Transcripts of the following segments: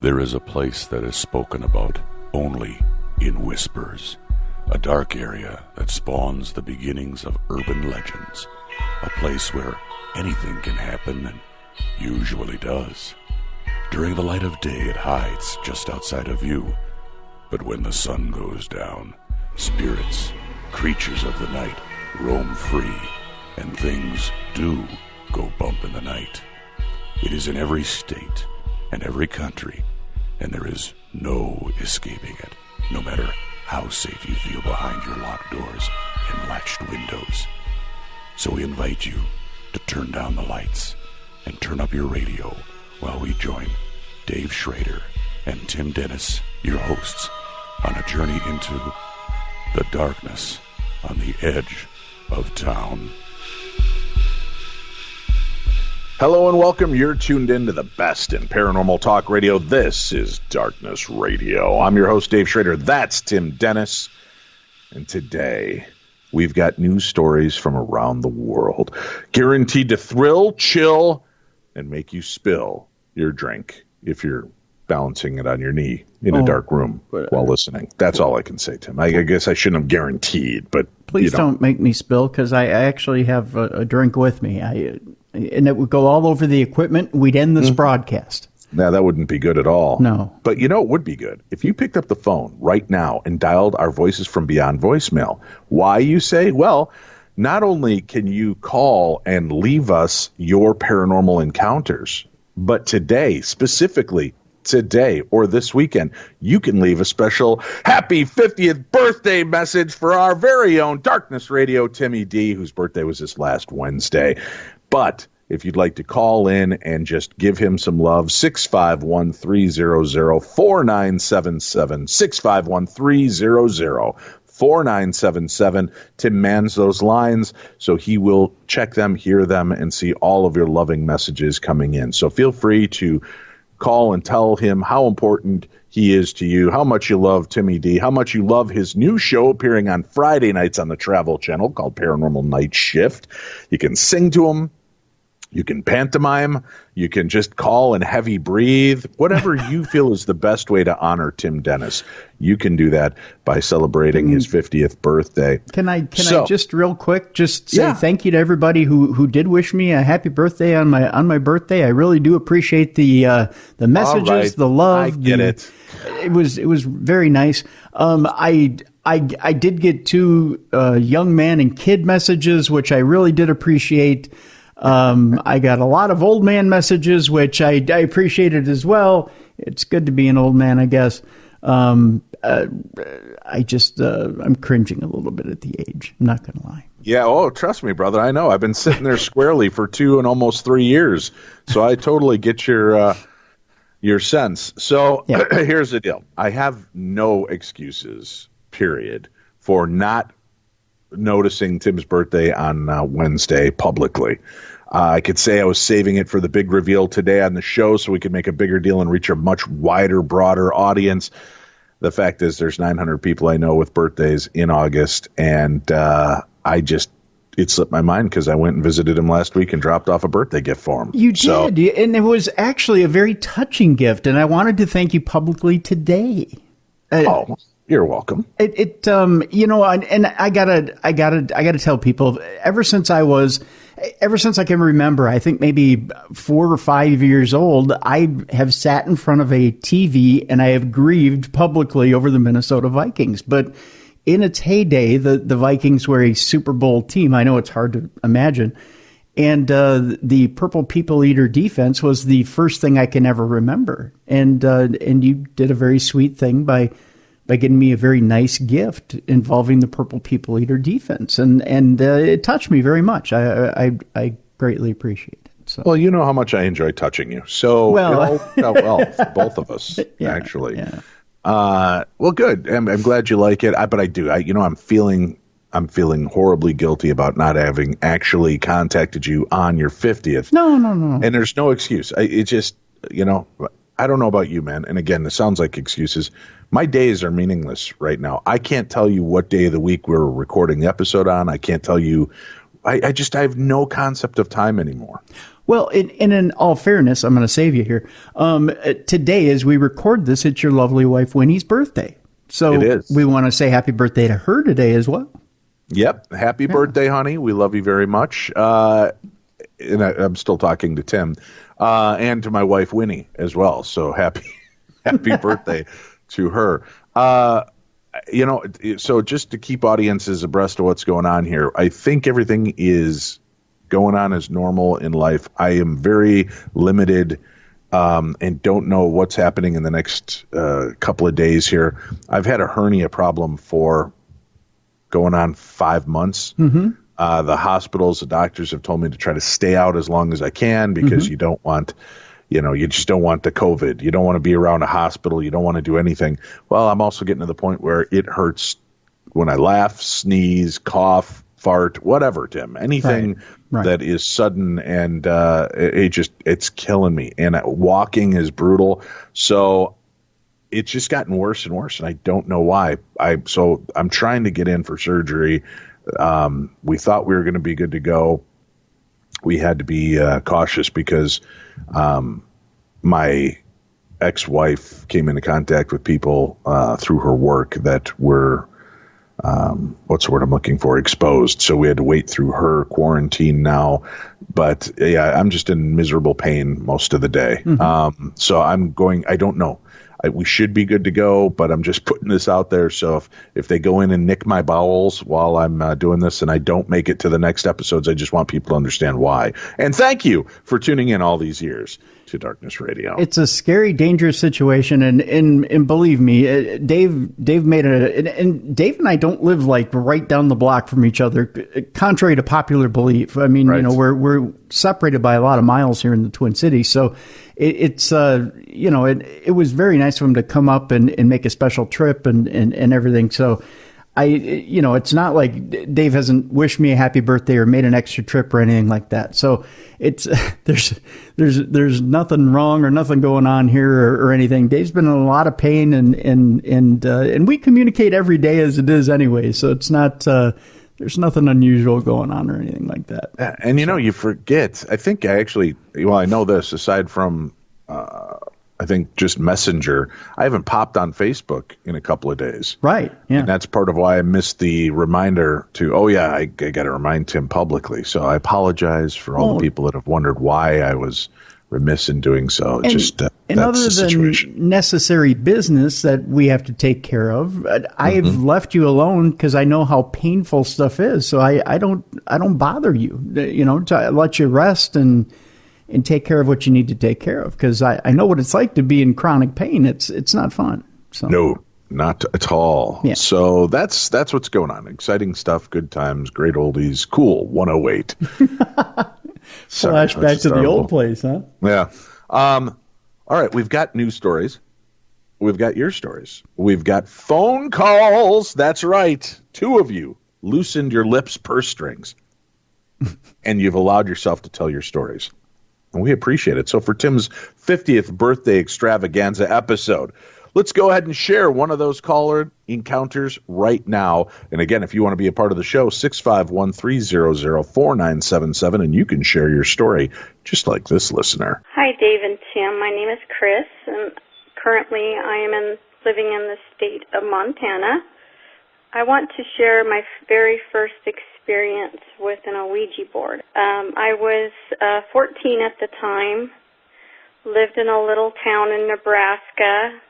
There is a place that is spoken about only in whispers, a dark area that spawns the beginnings of urban legends, a place where anything can happen and usually does. During the light of day, it hides just outside of view, but when the sun goes down, spirits, creatures of the night, roam free, and things do go bump in the night. It is in every state and every country, and there is no escaping it, no matter how safe you feel behind your locked doors and latched windows. So we invite you to turn down the lights and turn up your radio while we join Dave Schrader and Tim Dennis, your hosts, on a journey into the darkness on the edge of town. Hello and welcome. You're tuned in to the best in paranormal talk radio. This is Darkness Radio. I'm your host, Dave Schrader. That's Tim Dennis. And today, we've got news stories from around the world, guaranteed to thrill, chill, and make you spill your drink if you're balancing it on your knee in a dark room while listening. That's all I can say, Tim. I guess I shouldn't have guaranteed, but please don't make me spill, because I actually have a drink with me. And it would go all over the equipment. We'd end this broadcast. Now, that wouldn't be good at all. No. But you know it would be good? If you picked up the phone right now and dialed our Voices from Beyond voicemail. Why, you say? Well, not only can you call and leave us your paranormal encounters, but today, specifically today or this weekend, you can leave a special happy 50th birthday message for our very own Darkness Radio Timmy D, whose birthday was this last Wednesday. But if you'd like to call in and just give him some love, 651-300-4977, 651-300-4977. Tim mans those lines, so he will check them, hear them, and see all of your loving messages coming in. So feel free to call and tell him how important he is to you, how much you love Timmy D, how much you love his new show appearing on Friday nights on the Travel Channel called Paranormal Night Shift. You can sing to him. You can pantomime, you can just call and heavy breathe, whatever you feel is the best way to honor Tim Dennis. You can do that by celebrating his 50th birthday. Can I just real quick say thank you to everybody who did wish me a happy birthday on my birthday. I really do appreciate the messages, right, the love. I get it. It was very nice. I did get two young man and kid messages, which I really did appreciate. I got a lot of old man messages, which I appreciated as well. It's good to be an old man, I guess. I'm cringing a little bit at the age. I'm not going to lie. Yeah. Oh, trust me, brother. I know. I've been sitting there squarely for 2 and almost 3 years. So I totally get your sense. So here's the deal. I have no excuses, period, for not noticing Tim's birthday on Wednesday publicly. I could say I was saving it for the big reveal today on the show so we could make a bigger deal and reach a much wider, broader audience. The fact is there's 900 people I know with birthdays in August, and it slipped my mind because I went and visited him last week and dropped off a birthday gift for him. You did, and it was actually a very touching gift, and I wanted to thank you publicly today. You're welcome. And I gotta tell people, ever since I can remember, I think maybe 4 or 5 years old, I have sat in front of a TV and I have grieved publicly over the Minnesota Vikings. But in its heyday, the Vikings were a Super Bowl team. I know it's hard to imagine. And the Purple People Eater defense was the first thing I can ever remember. And you did a very sweet thing by getting me a very nice gift involving the Purple People Eater defense. And it touched me very much. I greatly appreciate it. So. Well, you know how much I enjoy touching you. So, both of us, actually. Yeah. Well, good. I'm glad you like it. But I do. I'm feeling horribly guilty about not having actually contacted you on your 50th. No. And there's no excuse. It just, I don't know about you, man. And again, this sounds like excuses. My days are meaningless right now. I can't tell you what day of the week we're recording the episode on. I can't tell you. I have no concept of time anymore. Well, in all fairness, I'm going to save you here. Today, as we record this, it's your lovely wife Winnie's birthday. So It is. we want to say happy birthday to her today as well. Yep. Happy birthday, honey. We love you very much. And I'm still talking to Tim, and to my wife Winnie as well. So happy birthday to her. So just to keep audiences abreast of what's going on here, I think everything is going on as normal in life. I am very limited and don't know what's happening in the next couple of days here. I've had a hernia problem for going on 5 months. Mm-hmm. The hospitals, the doctors have told me to try to stay out as long as I can because you don't want, you just don't want the COVID. You don't want to be around a hospital. You don't want to do anything. Well, I'm also getting to the point where it hurts when I laugh, sneeze, cough, fart, whatever, Tim. Anything that is sudden, and it's killing me. And walking is brutal. So it's just gotten worse and worse, and I don't know why. So I'm trying to get in for surgery. We thought we were going to be good to go. We had to be cautious because my ex-wife came into contact with people through her work that were, what's the word I'm looking for, exposed. So we had to wait through her quarantine now. But yeah, I'm just in miserable pain most of the day. So I don't know. We should be good to go, but I'm just putting this out there. So if they go in and nick my bowels while I'm doing this and I don't make it to the next episodes, I just want people to understand why. And thank you for tuning in all these years to Darkness Radio. It's a scary, dangerous situation, and believe me, Dave made and Dave and I don't live like right down the block from each other, contrary to popular belief. I mean, we're separated by a lot of miles here in the Twin Cities, so it was very nice of him to come up and make a special trip and everything. So it's not like Dave hasn't wished me a happy birthday or made an extra trip or anything like that. So it's there's nothing wrong or nothing going on here or anything. Dave's been in a lot of pain and we communicate every day as it is anyway. So it's not there's nothing unusual going on or anything like that. And you forget. I think I know this aside from I think just Messenger. I haven't popped on Facebook in a couple of days. Right. Yeah. And that's part of why I missed the reminder I got to remind Tim publicly. So I apologize for all the people that have wondered why I was remiss in doing so. That's other the situation. Than necessary business that we have to take care of, I've left you alone because I know how painful stuff is. So I don't bother you, to let you rest and take care of what you need to take care of, because I know what it's like to be in chronic pain. It's not fun. So. No, not at all. Yeah. So that's what's going on. Exciting stuff, good times, great oldies, cool 108. Flashback to the old place, huh? Yeah. All right, we've got news stories. We've got your stories. We've got phone calls. That's right. 2 of you loosened your lips' purse strings, and you've allowed yourself to tell your stories. And we appreciate it. So for Tim's 50th birthday extravaganza episode, let's go ahead and share one of those caller encounters right now. And again, if you want to be a part of the show, 651-300-4977, and you can share your story just like this listener. Hi, Dave and Tim. My name is Chris, and currently I am living in the state of Montana. I want to share my very first experience with an Ouija board. I was 14 at the time, lived in a little town in Nebraska.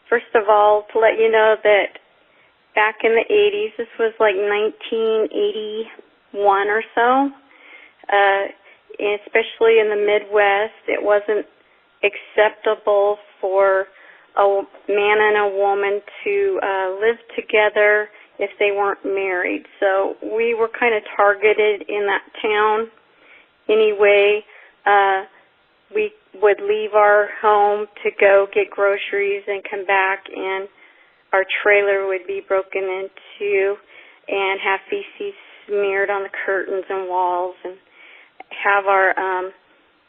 First of all, to let you know that back in the 80s, this was like 1981 or so, especially in the Midwest, it wasn't acceptable for a man and a woman to live together if they weren't married. So we were kind of targeted in that town. Anyway, we would leave our home to go get groceries and come back, and our trailer would be broken into and have feces smeared on the curtains and walls, and have our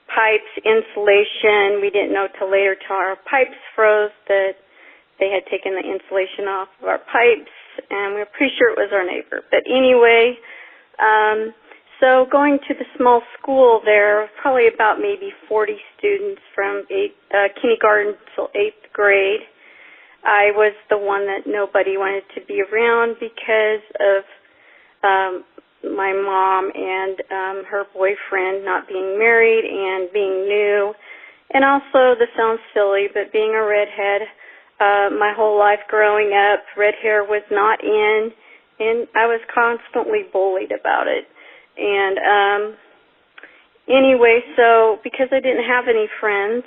pipes insulation. We didn't know till later till our pipes froze that they had taken the insulation off of our pipes, and we were pretty sure it was our neighbor. But anyway, So going to the small school there, probably about maybe 40 students from kindergarten till 8th grade. I was the one that nobody wanted to be around because of my mom and her boyfriend not being married and being new. And also, this sounds silly, but being a redhead, my whole life growing up, red hair was not in, and I was constantly bullied about it. And anyway, so because I didn't have any friends,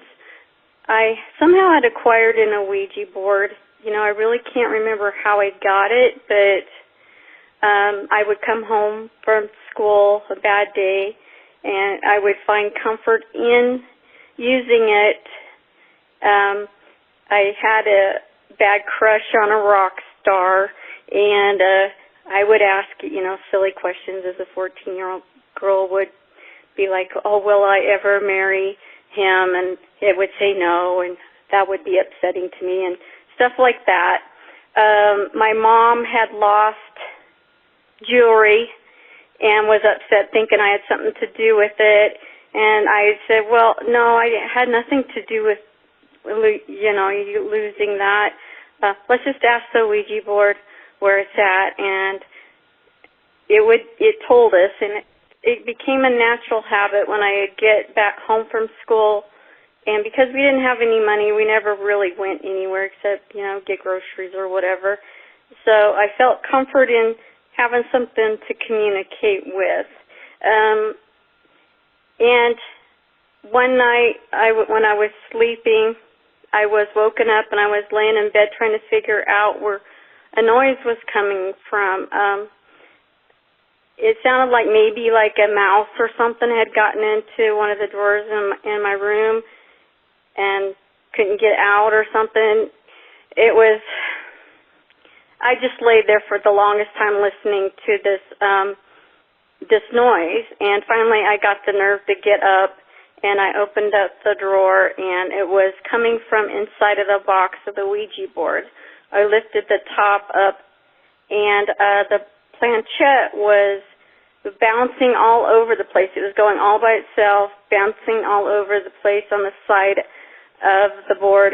I somehow had acquired an Ouija board. I really can't remember how I got it, but I would come home from school, a bad day, and I would find comfort in using it. I had a bad crush on a rock star, and I would ask, silly questions as a 14-year-old girl would be like, oh, will I ever marry him? And it would say no, and that would be upsetting to me and stuff like that. My mom had lost jewelry and was upset thinking I had something to do with it. And I said, well, no, I had nothing to do with, you losing that. Let's just ask the Ouija board where it's at. And it told us, and it became a natural habit when I would get back home from school. And because we didn't have any money, we never really went anywhere except, get groceries or whatever. So I felt comfort in having something to communicate with. And one night, when I was sleeping, I was woken up and I was laying in bed trying to figure out where a noise was coming from. It sounded like maybe like a mouse or something had gotten into one of the drawers in my room and couldn't get out or something. I just laid there for the longest time listening to this noise, and finally I got the nerve to get up, and I opened up the drawer, and it was coming from inside of the box of the Ouija board. I lifted the top up, and the planchette was bouncing all over the place. It was going all by itself, bouncing all over the place on the side of the board,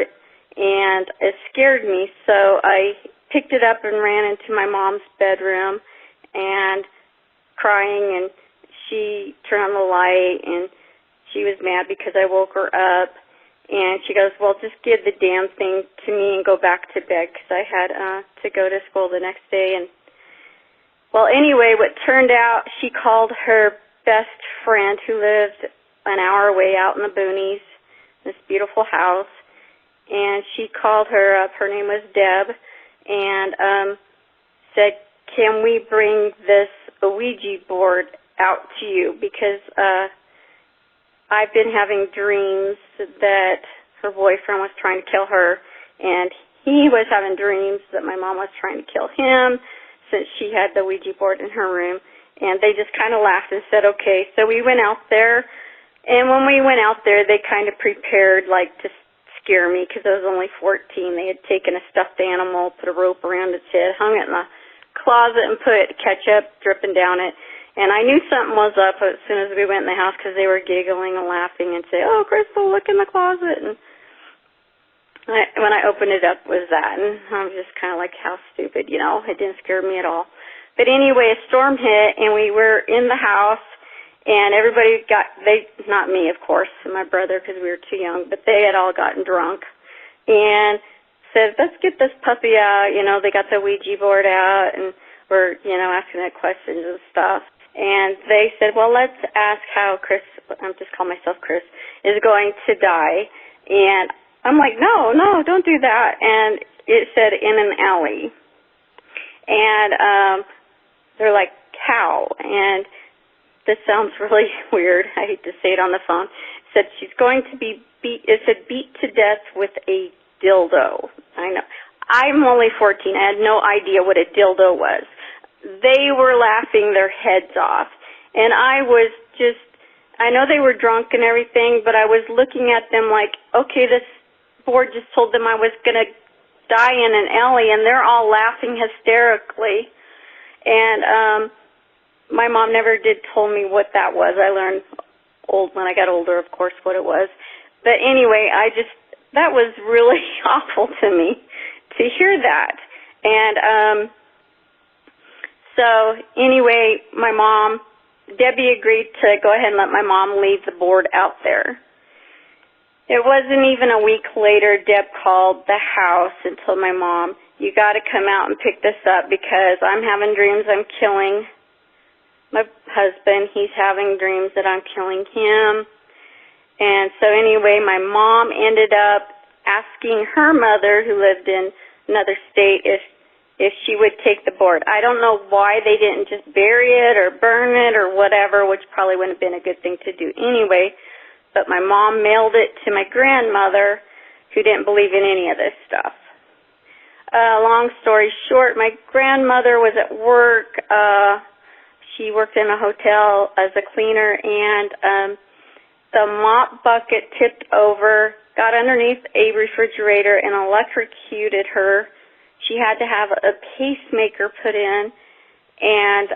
and it scared me. So I picked it up and ran into my mom's bedroom and crying, and she turned on the light, and she was mad because I woke her up. And she goes, well, just give the damn thing to me and go back to bed, because I had to go to school the next day. And well, anyway, what turned out, she called her best friend who lived an hour away out in the boonies, this beautiful house, and she called her up. Her name was Deb, and said, can we bring this Ouija board out to you? Because I've been having dreams that her boyfriend was trying to kill her, and he was having dreams that my mom was trying to kill him, since she had the Ouija board in her room. And they just kind of laughed and said, okay. So we went out there, and when we went out there, they kind of prepared, like, to scare me, because I was only 14. They had taken a stuffed animal, put a rope around its head, hung it in the closet, and put ketchup dripping down it. And I knew something was up as soon as we went in the house, because they were giggling and laughing and say, oh, Crystal, look in the closet. And when I opened it up, it was that. And I was just kind of like, how stupid, It didn't scare me at all. But anyway, a storm hit, and we were in the house, and everybody not me, of course, and my brother, because we were too young, but they had all gotten drunk. And said, let's get this puppy out. They got the Ouija board out, and we're, asking it questions and stuff. And they said, well, let's ask how Chris, I'm just calling myself Chris, is going to die. And I'm like, no, don't do that. And it said in an alley. And they're like, how? And this sounds really weird. I hate to say it on the phone. It said she's going to be beat to death with a dildo. I know. I'm only 14. I had no idea what a dildo was. They were laughing their heads off. And I know they were drunk and everything, but I was looking at them like, okay, this board just told them I was going to die in an alley, and they're all laughing hysterically. And my mom never did told me what that was. I learned when I got older, of course, what it was. But anyway, that was really awful to me to hear that. And so anyway, my mom, Debbie agreed to go ahead and let my mom leave the board out there. It wasn't even a week later, Deb called the house and told my mom, you got to come out and pick this up because I'm having dreams I'm killing my husband. He's having dreams that I'm killing him. And so anyway, my mom ended up asking her mother, who lived in another state, if she would take the board. I don't know why they didn't just bury it or burn it or whatever, which probably wouldn't have been a good thing to do anyway. But my mom mailed it to my grandmother, who didn't believe in any of this stuff. Long story short, my grandmother was at work. She worked in a hotel as a cleaner, and the mop bucket tipped over, got underneath a refrigerator, and electrocuted her. She had to have a pacemaker put in, and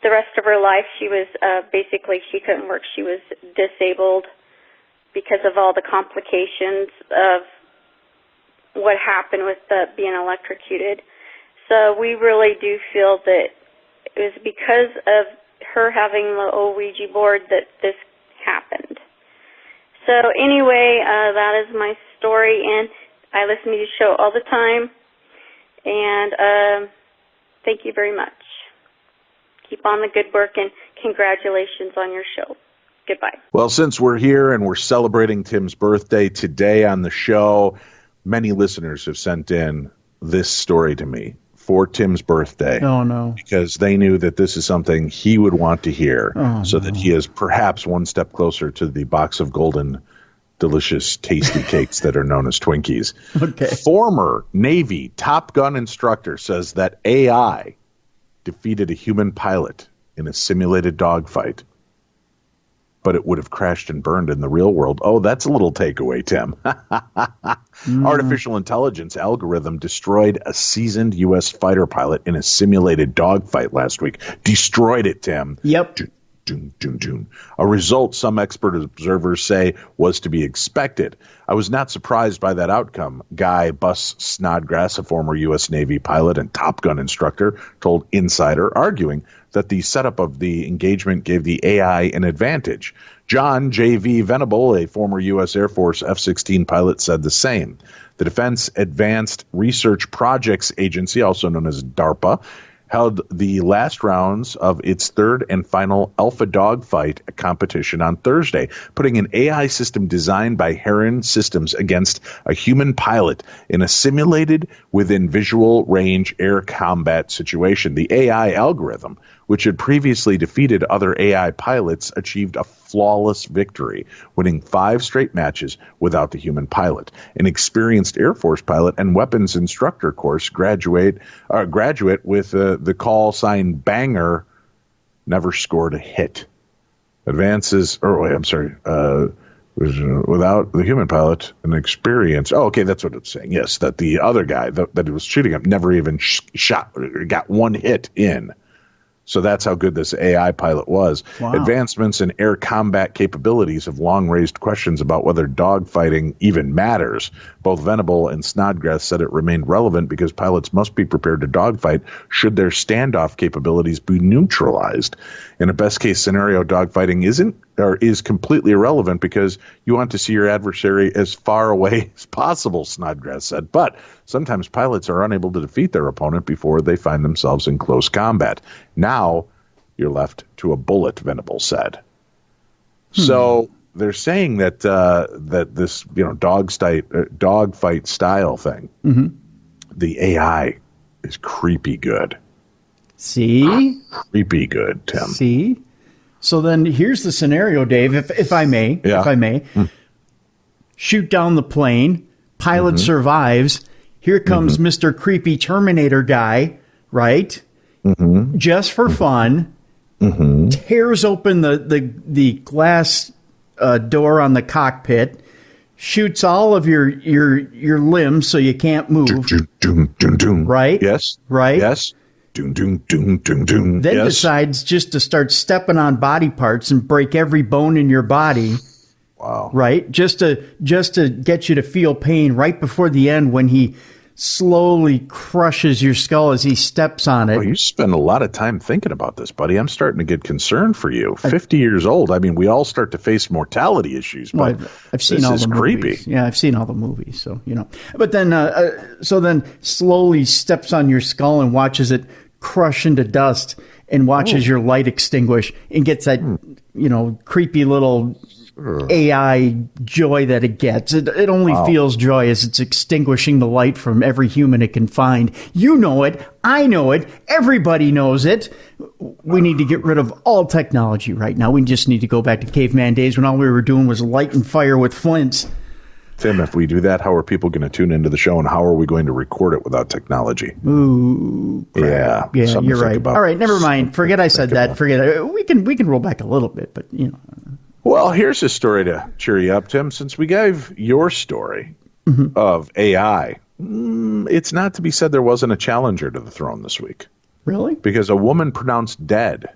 the rest of her life she was basically, she couldn't work. She was disabled because of all the complications of what happened with being electrocuted. So we really do feel that it was because of her having the old Ouija board that this happened. So anyway, that is my story, and I listen to your show all the time, and thank you very much. Keep on the good work, and congratulations on your show. Goodbye. Well, since we're here and we're celebrating Tim's birthday today on the show, many listeners have sent in this story to me for Tim's birthday. Oh, no. Because they knew that this is something he would want to hear, that he is perhaps one step closer to the box of golden, delicious, tasty cakes that are known as Twinkies. Okay. Former Navy Top Gun instructor says that AI defeated a human pilot in a simulated dogfight, but it would have crashed and burned in the real world. Oh, that's a little takeaway, Tim. Artificial intelligence algorithm destroyed a seasoned U.S. fighter pilot in a simulated dogfight last week. Destroyed it, Tim. Yep. A result some expert observers say was to be expected. I was not surprised by that outcome. Guy Bus Snodgrass, a former U.S. Navy pilot and Top Gun instructor, told Insider, arguing that the setup of the engagement gave the AI an advantage. John J.V. Venable, a former U.S. Air Force F-16 pilot, said the same. The Defense Advanced Research Projects Agency, also known as DARPA, held the last rounds of its third and final Alpha Dogfight competition on Thursday, putting an AI system designed by Heron Systems against a human pilot in a simulated within visual range air combat situation. The AI algorithm, which had previously defeated other AI pilots, achieved a flawless victory, winning 5 straight matches without the human pilot. An experienced Air Force pilot and weapons instructor course graduate with the call sign Banger never scored a hit. Without the human pilot, an experience. Oh, okay, that's what it's saying. Yes, that the other guy that he was shooting at never even got one hit in. So that's how good this AI pilot was. Wow. Advancements in air combat capabilities have long raised questions about whether dogfighting even matters. Both Venable and Snodgrass said it remained relevant because pilots must be prepared to dogfight should their standoff capabilities be neutralized. In a best-case scenario, dogfighting is completely irrelevant because you want to see your adversary as far away as possible, Snodgrass said. But sometimes pilots are unable to defeat their opponent before they find themselves in close combat. Now you're left to a bullet, Venable said. So they're saying that that this dogfight style thing, the AI is creepy good. See? Creepy good, Tim. See? So then here's the scenario, Dave, if I may. Yeah. If I may. Shoot down the plane. Pilot survives. Here comes Mr. Creepy Terminator guy, right? Just for fun. Tears open the glass door on the cockpit. Shoots all of your limbs so you can't move. Right? Yes. Right? Yes. Doom, doom, doom, doom, doom. Then Yes. decides just to start stepping on body parts and break every bone in your body. Wow. Right? Just to get you to feel pain right before the end when he slowly crushes your skull as he steps on it. Well, you spend a lot of time thinking about this, buddy. I'm starting to get concerned for you. 50 years old. I mean, we all start to face mortality issues, but I've seen this all is the creepy. movies. Yeah, I've seen all the movies. So, but then, then slowly steps on your skull and watches it crush into dust and watches your light extinguish and gets that, creepy little AI joy that it gets. It only feels joy as it's extinguishing the light from every human it can find. You know it. I know it. Everybody knows it. We need to get rid of all technology right now. We just need to go back to caveman days when all we were doing was light and fire with flints. Tim, if we do that, how are people going to tune into the show, and how are we going to record it without technology? Ooh, yeah, you're right. All right, never mind. Forget I said that. Forget it. We can roll back a little bit, but Well, here's a story to cheer you up, Tim. Since we gave your story of AI, it's not to be said there wasn't a challenger to the throne this week. Really? Because a woman pronounced dead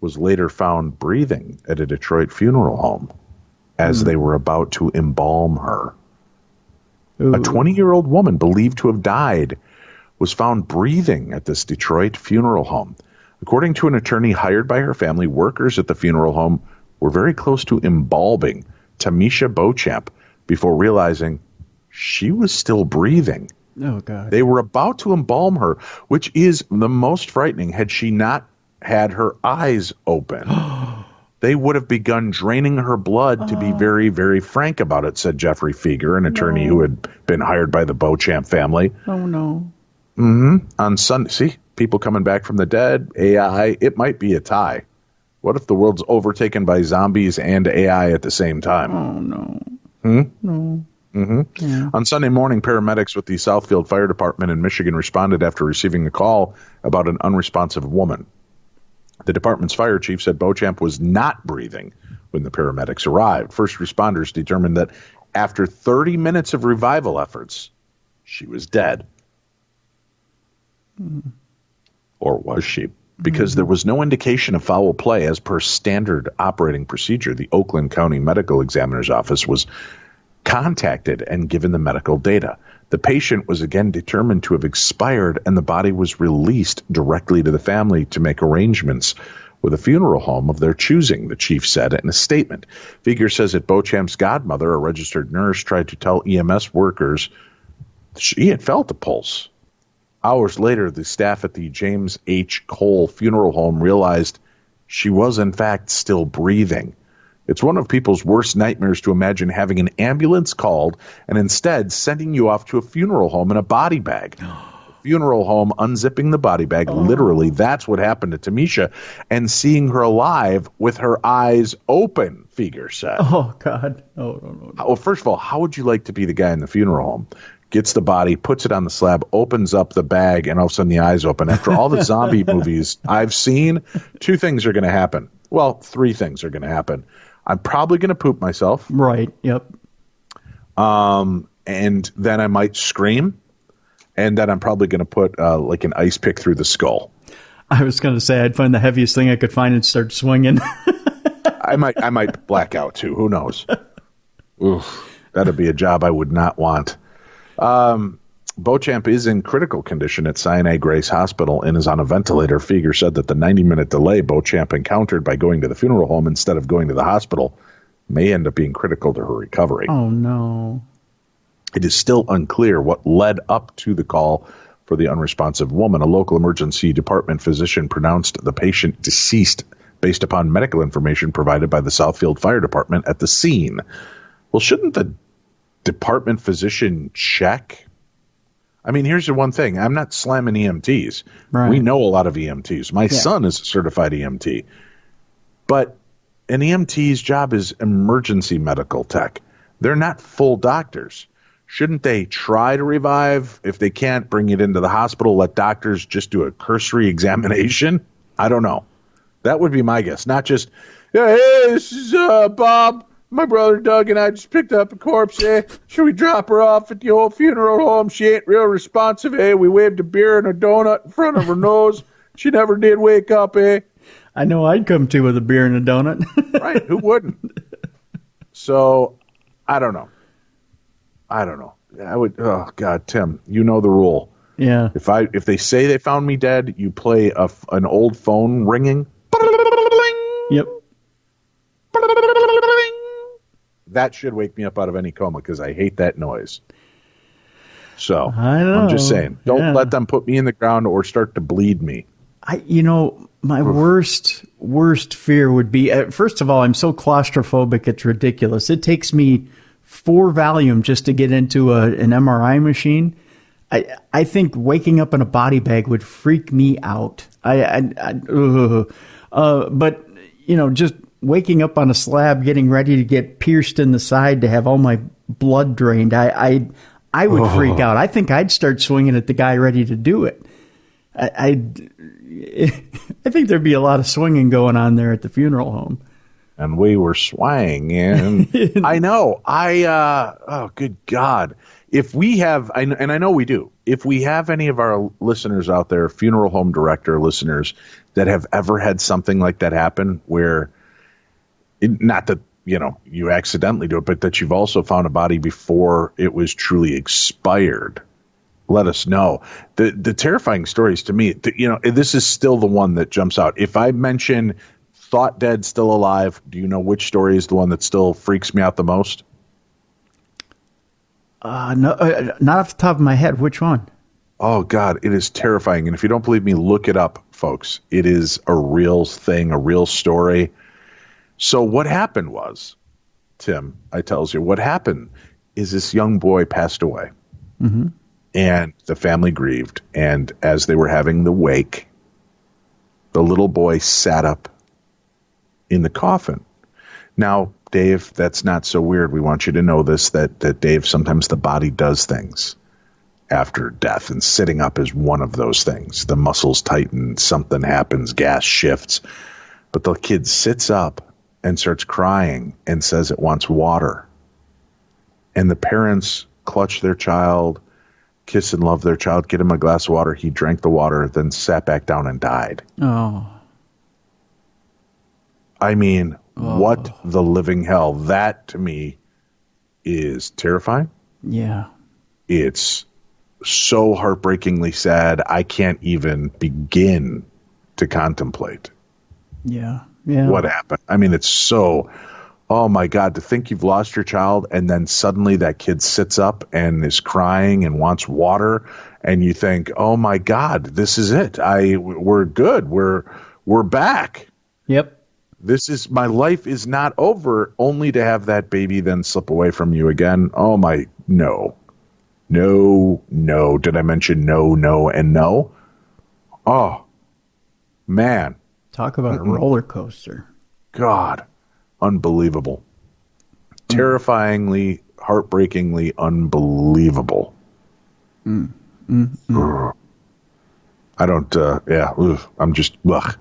was later found breathing at a Detroit funeral home as they were about to embalm her. Ooh. A 20-year-old woman believed to have died was found breathing at this Detroit funeral home. According to an attorney hired by her family, workers at the funeral home were very close to embalming Tamisha Beauchamp before realizing she was still breathing. Oh, God. They were about to embalm her, which is the most frightening had she not had her eyes open. They would have begun draining her blood, to be very, very frank about it, said Jeffrey Feger, an attorney who had been hired by the Beauchamp family. Oh, no. On Sunday, see, people coming back from the dead, AI, it might be a tie. What if the world's overtaken by zombies and AI at the same time? Oh, no. No. Yeah. On Sunday morning, paramedics with the Southfield Fire Department in Michigan responded after receiving a call about an unresponsive woman. The department's fire chief said Beauchamp was not breathing when the paramedics arrived. First responders determined that after 30 minutes of revival efforts, she was dead. Or was she? Because there was no indication of foul play as per standard operating procedure. The Oakland County Medical Examiner's Office was contacted and given the medical data. The patient was again determined to have expired, and the body was released directly to the family to make arrangements with a funeral home of their choosing, the chief said in a statement. Figure says that Beauchamp's godmother, a registered nurse, tried to tell EMS workers she had felt a pulse. Hours later, the staff at the James H. Cole Funeral Home realized she was, in fact, still breathing. It's one of people's worst nightmares to imagine having an ambulance called and instead sending you off to a funeral home in a body bag. The funeral home unzipping the body bag, literally, that's what happened to Tamisha, and seeing her alive with her eyes open, Feger said. Oh, God. Oh, no. Well, first of all, how would you like to be the guy in the funeral home? Gets the body, puts it on the slab, opens up the bag, and all of a sudden the eyes open. After all the zombie movies I've seen, two things are going to happen. Well, three things are going to happen. I'm probably going to poop myself. Right, yep. And then I might scream. And then I'm probably going to put like an ice pick through the skull. I was going to say I'd find the heaviest thing I could find and start swinging. I might black out too. Who knows? Oof, that'd be a job I would not want. Beauchamp is in critical condition at Sinai Grace Hospital and is on a ventilator. Feger said that the 90-minute delay Beauchamp encountered by going to the funeral home instead of going to the hospital may end up being critical to her recovery. Oh, no. It is still unclear what led up to the call for the unresponsive woman. A local emergency department physician pronounced the patient deceased based upon medical information provided by the Southfield Fire Department at the scene. Well, shouldn't the department physician check? I mean, here's the one thing. I'm not slamming EMTs. Right. We know a lot of EMTs. My son is a certified EMT. But an EMT's job is emergency medical tech. They're not full doctors. Shouldn't they try to revive? If they can't, bring it into the hospital, let doctors just do a cursory examination? I don't know. That would be my guess. Not just, hey, this is Bob. My brother Doug and I just picked up a corpse, eh? Should we drop her off at the old funeral home? She ain't real responsive, eh? We waved a beer and a donut in front of her nose. She never did wake up, eh? I know I'd come to with a beer and a donut. Right, who wouldn't? So, I don't know. I would, oh, God, Tim, you know the rule. Yeah. If they say they found me dead, you play an old phone ringing. Yep. That should wake me up out of any coma because I hate that noise. So I know. I'm just saying, don't let them put me in the ground or start to bleed me. My worst fear would be, first of all, I'm so claustrophobic, it's ridiculous. It takes me 4 Valium just to get into an MRI machine. I think waking up in a body bag would freak me out. But just waking up on a slab, getting ready to get pierced in the side to have all my blood drained, I would freak out. I think I'd start swinging at the guy ready to do it. I think there'd be a lot of swinging going on there at the funeral home. And we were swanging. I know. Oh, good God. If we have, and I know we do, if we have any of our listeners out there, funeral home director listeners, that have ever had something like that happen where, not that, you accidentally do it, but that you've also found a body before it was truly expired, let us know. The terrifying stories to me, this is still the one that jumps out. If I mention thought dead, still alive, do you know which story is the one that still freaks me out the most? No, not off the top of my head. Which one? Oh, God, it is terrifying. And if you don't believe me, look it up, folks. It is a real thing, a real story. So what happened was, Tim, I tells you, what happened is this young boy passed away. Mm-hmm. And the family grieved. And as they were having the wake, the little boy sat up in the coffin. Now, Dave, that's not so weird. We want you to know this, that Dave, sometimes the body does things after death, and sitting up is one of those things. The muscles tighten, something happens, gas shifts. But the kid sits up and starts crying and says it wants water. And the parents clutch their child, kiss and love their child, get him a glass of water. He drank the water, then sat back down and died. Oh. I mean, what the living hell? That, to me, is terrifying. Yeah. It's so heartbreakingly sad, I can't even begin to contemplate. Yeah. What happened. I mean, it's so, oh my God, to think you've lost your child and then suddenly that kid sits up and is crying and wants water, and you think, oh my God, this is it. We're good. We're back. Yep. My life is not over, only to have that baby then slip away from you again. Oh my, no. Did I mention no, and no? Oh, man. Talk about a roller coaster. God, unbelievable. Terrifyingly, heartbreakingly unbelievable. I don't, I'm just, ugh.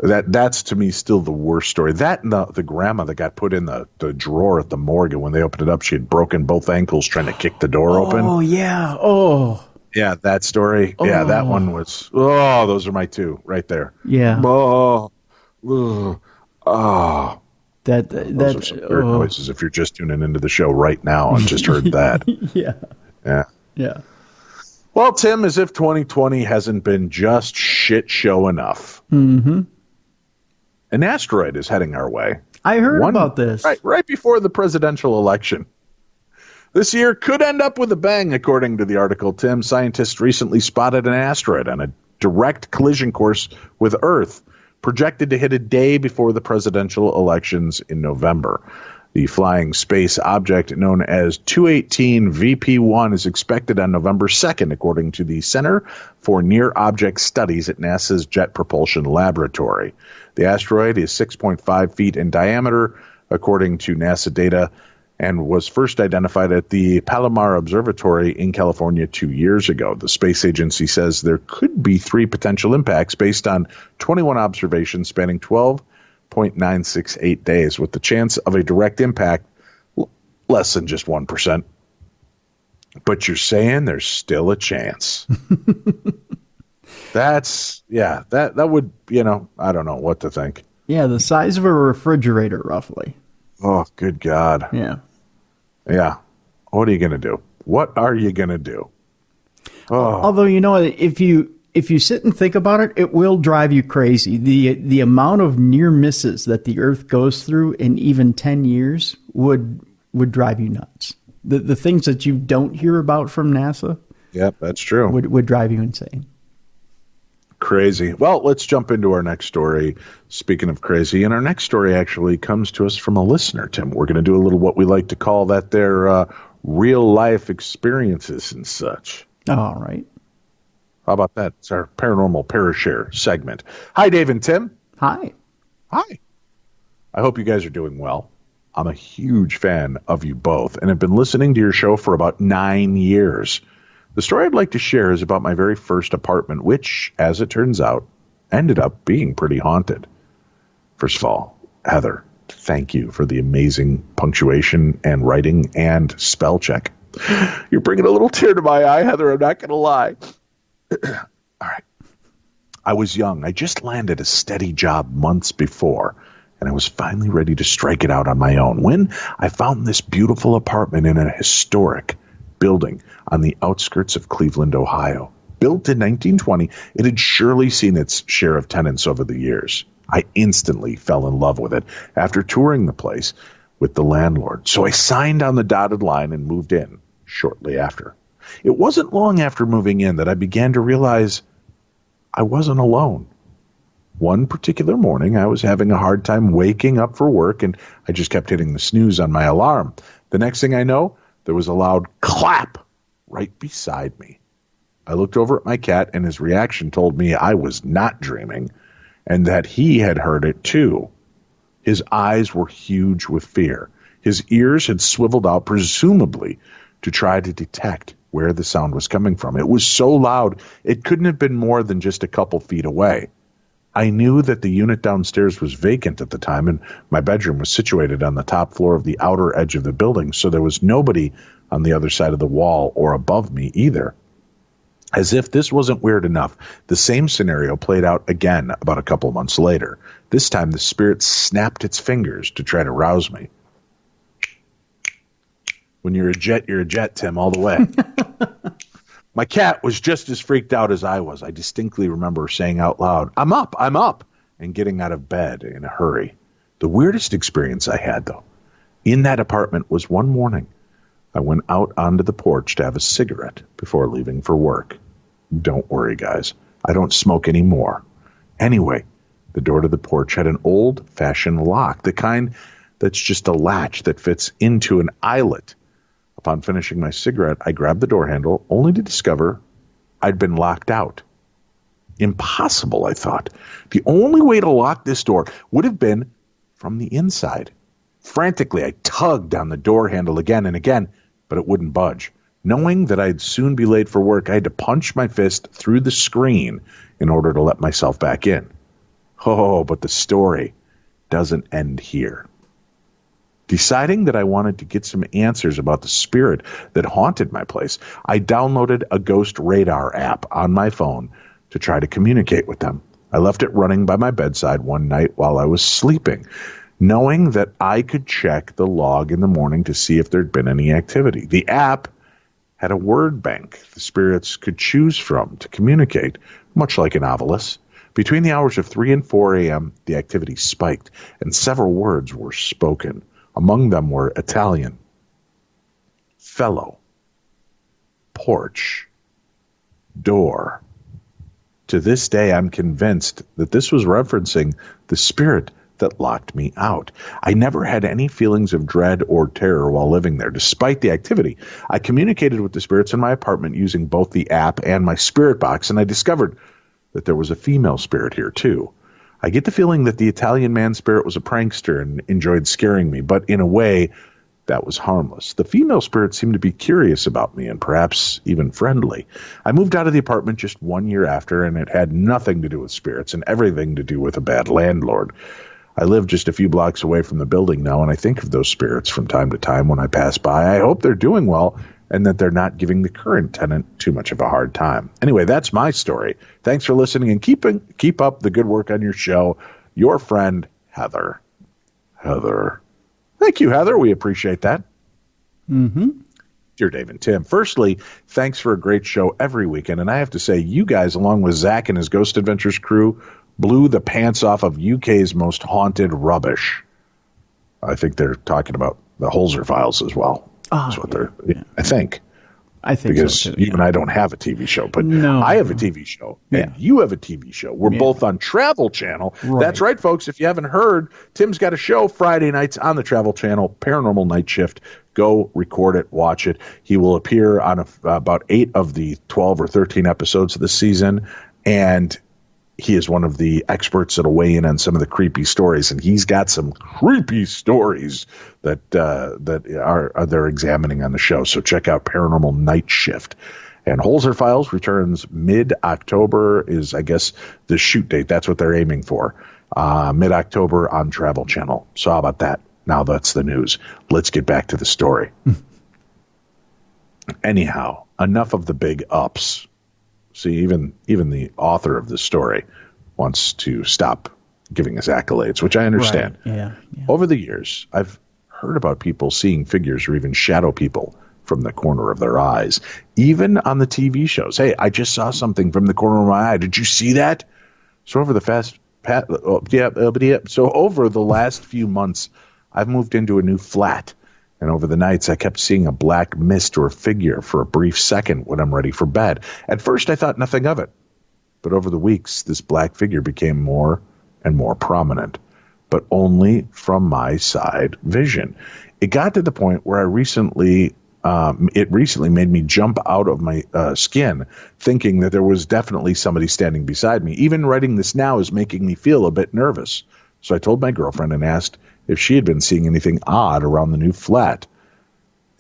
That's to me still the worst story. That and the grandma that got put in the drawer at the morgue, and when they opened it up, she had broken both ankles trying to kick the door open. Oh, yeah. Oh. Yeah, that story. Oh. Yeah, that one was, those are my two right there. Yeah. Oh. Those are some weird noises if you're just tuning into the show right now and just heard that. Yeah. Well, Tim, as if 2020 hasn't been just shit show enough. Mm-hmm. An asteroid is heading our way. I heard about this. Right before the presidential election. This year could end up with a bang, according to the article, Tim. Scientists recently spotted an asteroid on a direct collision course with Earth, projected to hit a day before the presidential elections in November. The flying space object known as 218 VP1 is expected on November 2nd, according to the Center for Near Object Studies at NASA's Jet Propulsion Laboratory. The asteroid is 6.5 feet in diameter, according to NASA data, and was first identified at the Palomar Observatory in California 2 years ago. The space agency says there could be 3 potential impacts based on 21 observations spanning 12 0.968 days, with the chance of a direct impact less than just 1%. But you're saying there's still a chance. That would, I don't know what to think. Yeah, the size of a refrigerator, roughly. Oh, good God. Yeah. Yeah. What are you going to do? What are you going to do? Oh. Although, if you sit and think about it, it will drive you crazy. The amount of near misses that the Earth goes through in even 10 years would drive you nuts. The things that you don't hear about from NASA. Yep, that's true. Would drive you insane. Crazy. Well, let's jump into our next story. Speaking of crazy, and our next story actually comes to us from a listener, Tim. We're going to do a little what we like to call that their real life experiences and such. All right. How about that? It's our paranormal ParaShare segment. Hi, Dave and Tim. Hi. Hi. I hope you guys are doing well. I'm a huge fan of you both and have been listening to your show for about 9 years. The story I'd like to share is about my very first apartment, which, as it turns out, ended up being pretty haunted. First of all, Heather, thank you for the amazing punctuation and writing and spell check. You're bringing a little tear to my eye, Heather. I'm not going to lie. All right. I was young. I just landed a steady job months before, and I was finally ready to strike it out on my own when I found this beautiful apartment in a historic building on the outskirts of Cleveland, Ohio. Built in 1920, it had surely seen its share of tenants over the years. I instantly fell in love with it after touring the place with the landlord, so I signed on the dotted line and moved in shortly after. It wasn't long after moving in that I began to realize I wasn't alone. One particular morning, I was having a hard time waking up for work, and I just kept hitting the snooze on my alarm. The next thing I know, there was a loud clap right beside me. I looked over at my cat, and his reaction told me I was not dreaming and that he had heard it too. His eyes were huge with fear. His ears had swiveled out, presumably to try to detect where the sound was coming from. It was so loud, it couldn't have been more than just a couple feet away. I knew that the unit downstairs was vacant at the time, and my bedroom was situated on the top floor of the outer edge of the building, so there was nobody on the other side of the wall or above me either. As if this wasn't weird enough, the same scenario played out again about a couple months later. This time, the spirit snapped its fingers to try to rouse me. When you're a jet, Tim, all the way. My cat was just as freaked out as I was. I distinctly remember saying out loud, I'm up, and getting out of bed in a hurry. The weirdest experience I had, though, in that apartment was one morning. I went out onto the porch to have a cigarette before leaving for work. Don't worry, guys. I don't smoke anymore. Anyway, the door to the porch had an old-fashioned lock, the kind that's just a latch that fits into an eyelet. Upon finishing my cigarette, I grabbed the door handle, only to discover I'd been locked out. Impossible, I thought. The only way to lock this door would have been from the inside. Frantically, I tugged on the door handle again and again, but it wouldn't budge. Knowing that I'd soon be late for work, I had to punch my fist through the screen in order to let myself back in. Oh, but the story doesn't end here. Deciding that I wanted to get some answers about the spirit that haunted my place, I downloaded a ghost radar app on my phone to try to communicate with them. I left it running by my bedside one night while I was sleeping, knowing that I could check the log in the morning to see if there'd been any activity. The app had a word bank the spirits could choose from to communicate, much like an Ovilus. Between the hours of 3 and 4 a.m., the activity spiked, and several words were spoken. Among them were Italian, fellow, porch, door. To this day, I'm convinced that this was referencing the spirit that locked me out. I never had any feelings of dread or terror while living there. Despite the activity, I communicated with the spirits in my apartment using both the app and my spirit box, and I discovered that there was a female spirit here too. I get the feeling that the Italian man spirit was a prankster and enjoyed scaring me, but in a way that was harmless. The female spirit seemed to be curious about me and perhaps even friendly. I moved out of the apartment just 1 year after, and it had nothing to do with spirits and everything to do with a bad landlord. I live just a few blocks away from the building now, and I think of those spirits from time to time when I pass by. I hope they're doing well and that they're not giving the current tenant too much of a hard time. Anyway, that's my story. Thanks for listening, and keep up the good work on your show. Your friend, Heather. Heather. Thank you, Heather. We appreciate that. Dear Dave and Tim, firstly, thanks for a great show every weekend. And I have to say, you guys, along with Zach and his Ghost Adventures crew, blew the pants off of UK's most haunted rubbish. I think they're talking about the Holzer Files as well. That's what they're, I think. I think because so too, you and I don't have a TV show, but I have a TV show, and you have a TV show. We're both on Travel Channel. Right. That's right, folks. If you haven't heard, Tim's got a show Friday nights on the Travel Channel, Paranormal Night Shift. Go record it, watch it. He will appear on about 8 of the 12 or 13 episodes of the season, and he is one of the experts that'll weigh in on some of the creepy stories, and he's got some creepy stories that they're examining on the show. So check out Paranormal Night Shift. And Holzer Files returns mid-October is, I guess, the shoot date. That's what they're aiming for. Mid-October on Travel Channel. So how about that? Now that's the news. Let's get back to the story. Anyhow, enough of the big ups. See, even the author of the story wants to stop giving us accolades, which I understand. Right. Yeah. Over the years, I've heard about people seeing figures or even shadow people from the corner of their eyes, even on the TV shows. Hey, I just saw something from the corner of my eye. Did you see that? So over the last few months, I've moved into a new flat. And over the nights, I kept seeing a black mist or figure for a brief second when I'm ready for bed. At first, I thought nothing of it. But over the weeks, this black figure became more and more prominent, but only from my side vision. It got to the point where it recently made me jump out of my skin, thinking that there was definitely somebody standing beside me. Even writing this now is making me feel a bit nervous. So I told my girlfriend and asked if she had been seeing anything odd around the new flat.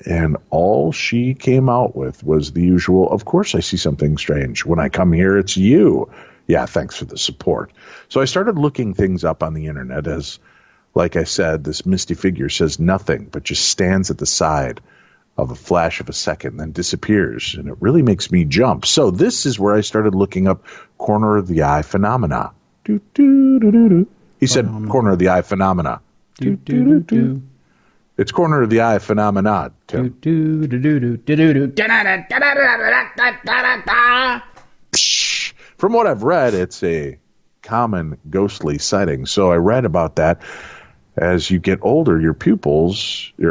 And all she came out with was the usual, of course I see something strange. When I come here, it's you. Yeah, thanks for the support. So I started looking things up on the internet as, like I said, this misty figure says nothing, but just stands at the side of a flash of a second, then disappears. And it really makes me jump. So this is where I started looking up corner of the eye phenomena. He said corner of the eye phenomena. It's corner of the eye phenomena, Tim. From what I've read, it's a common ghostly sighting. So I read about that. As you get older, your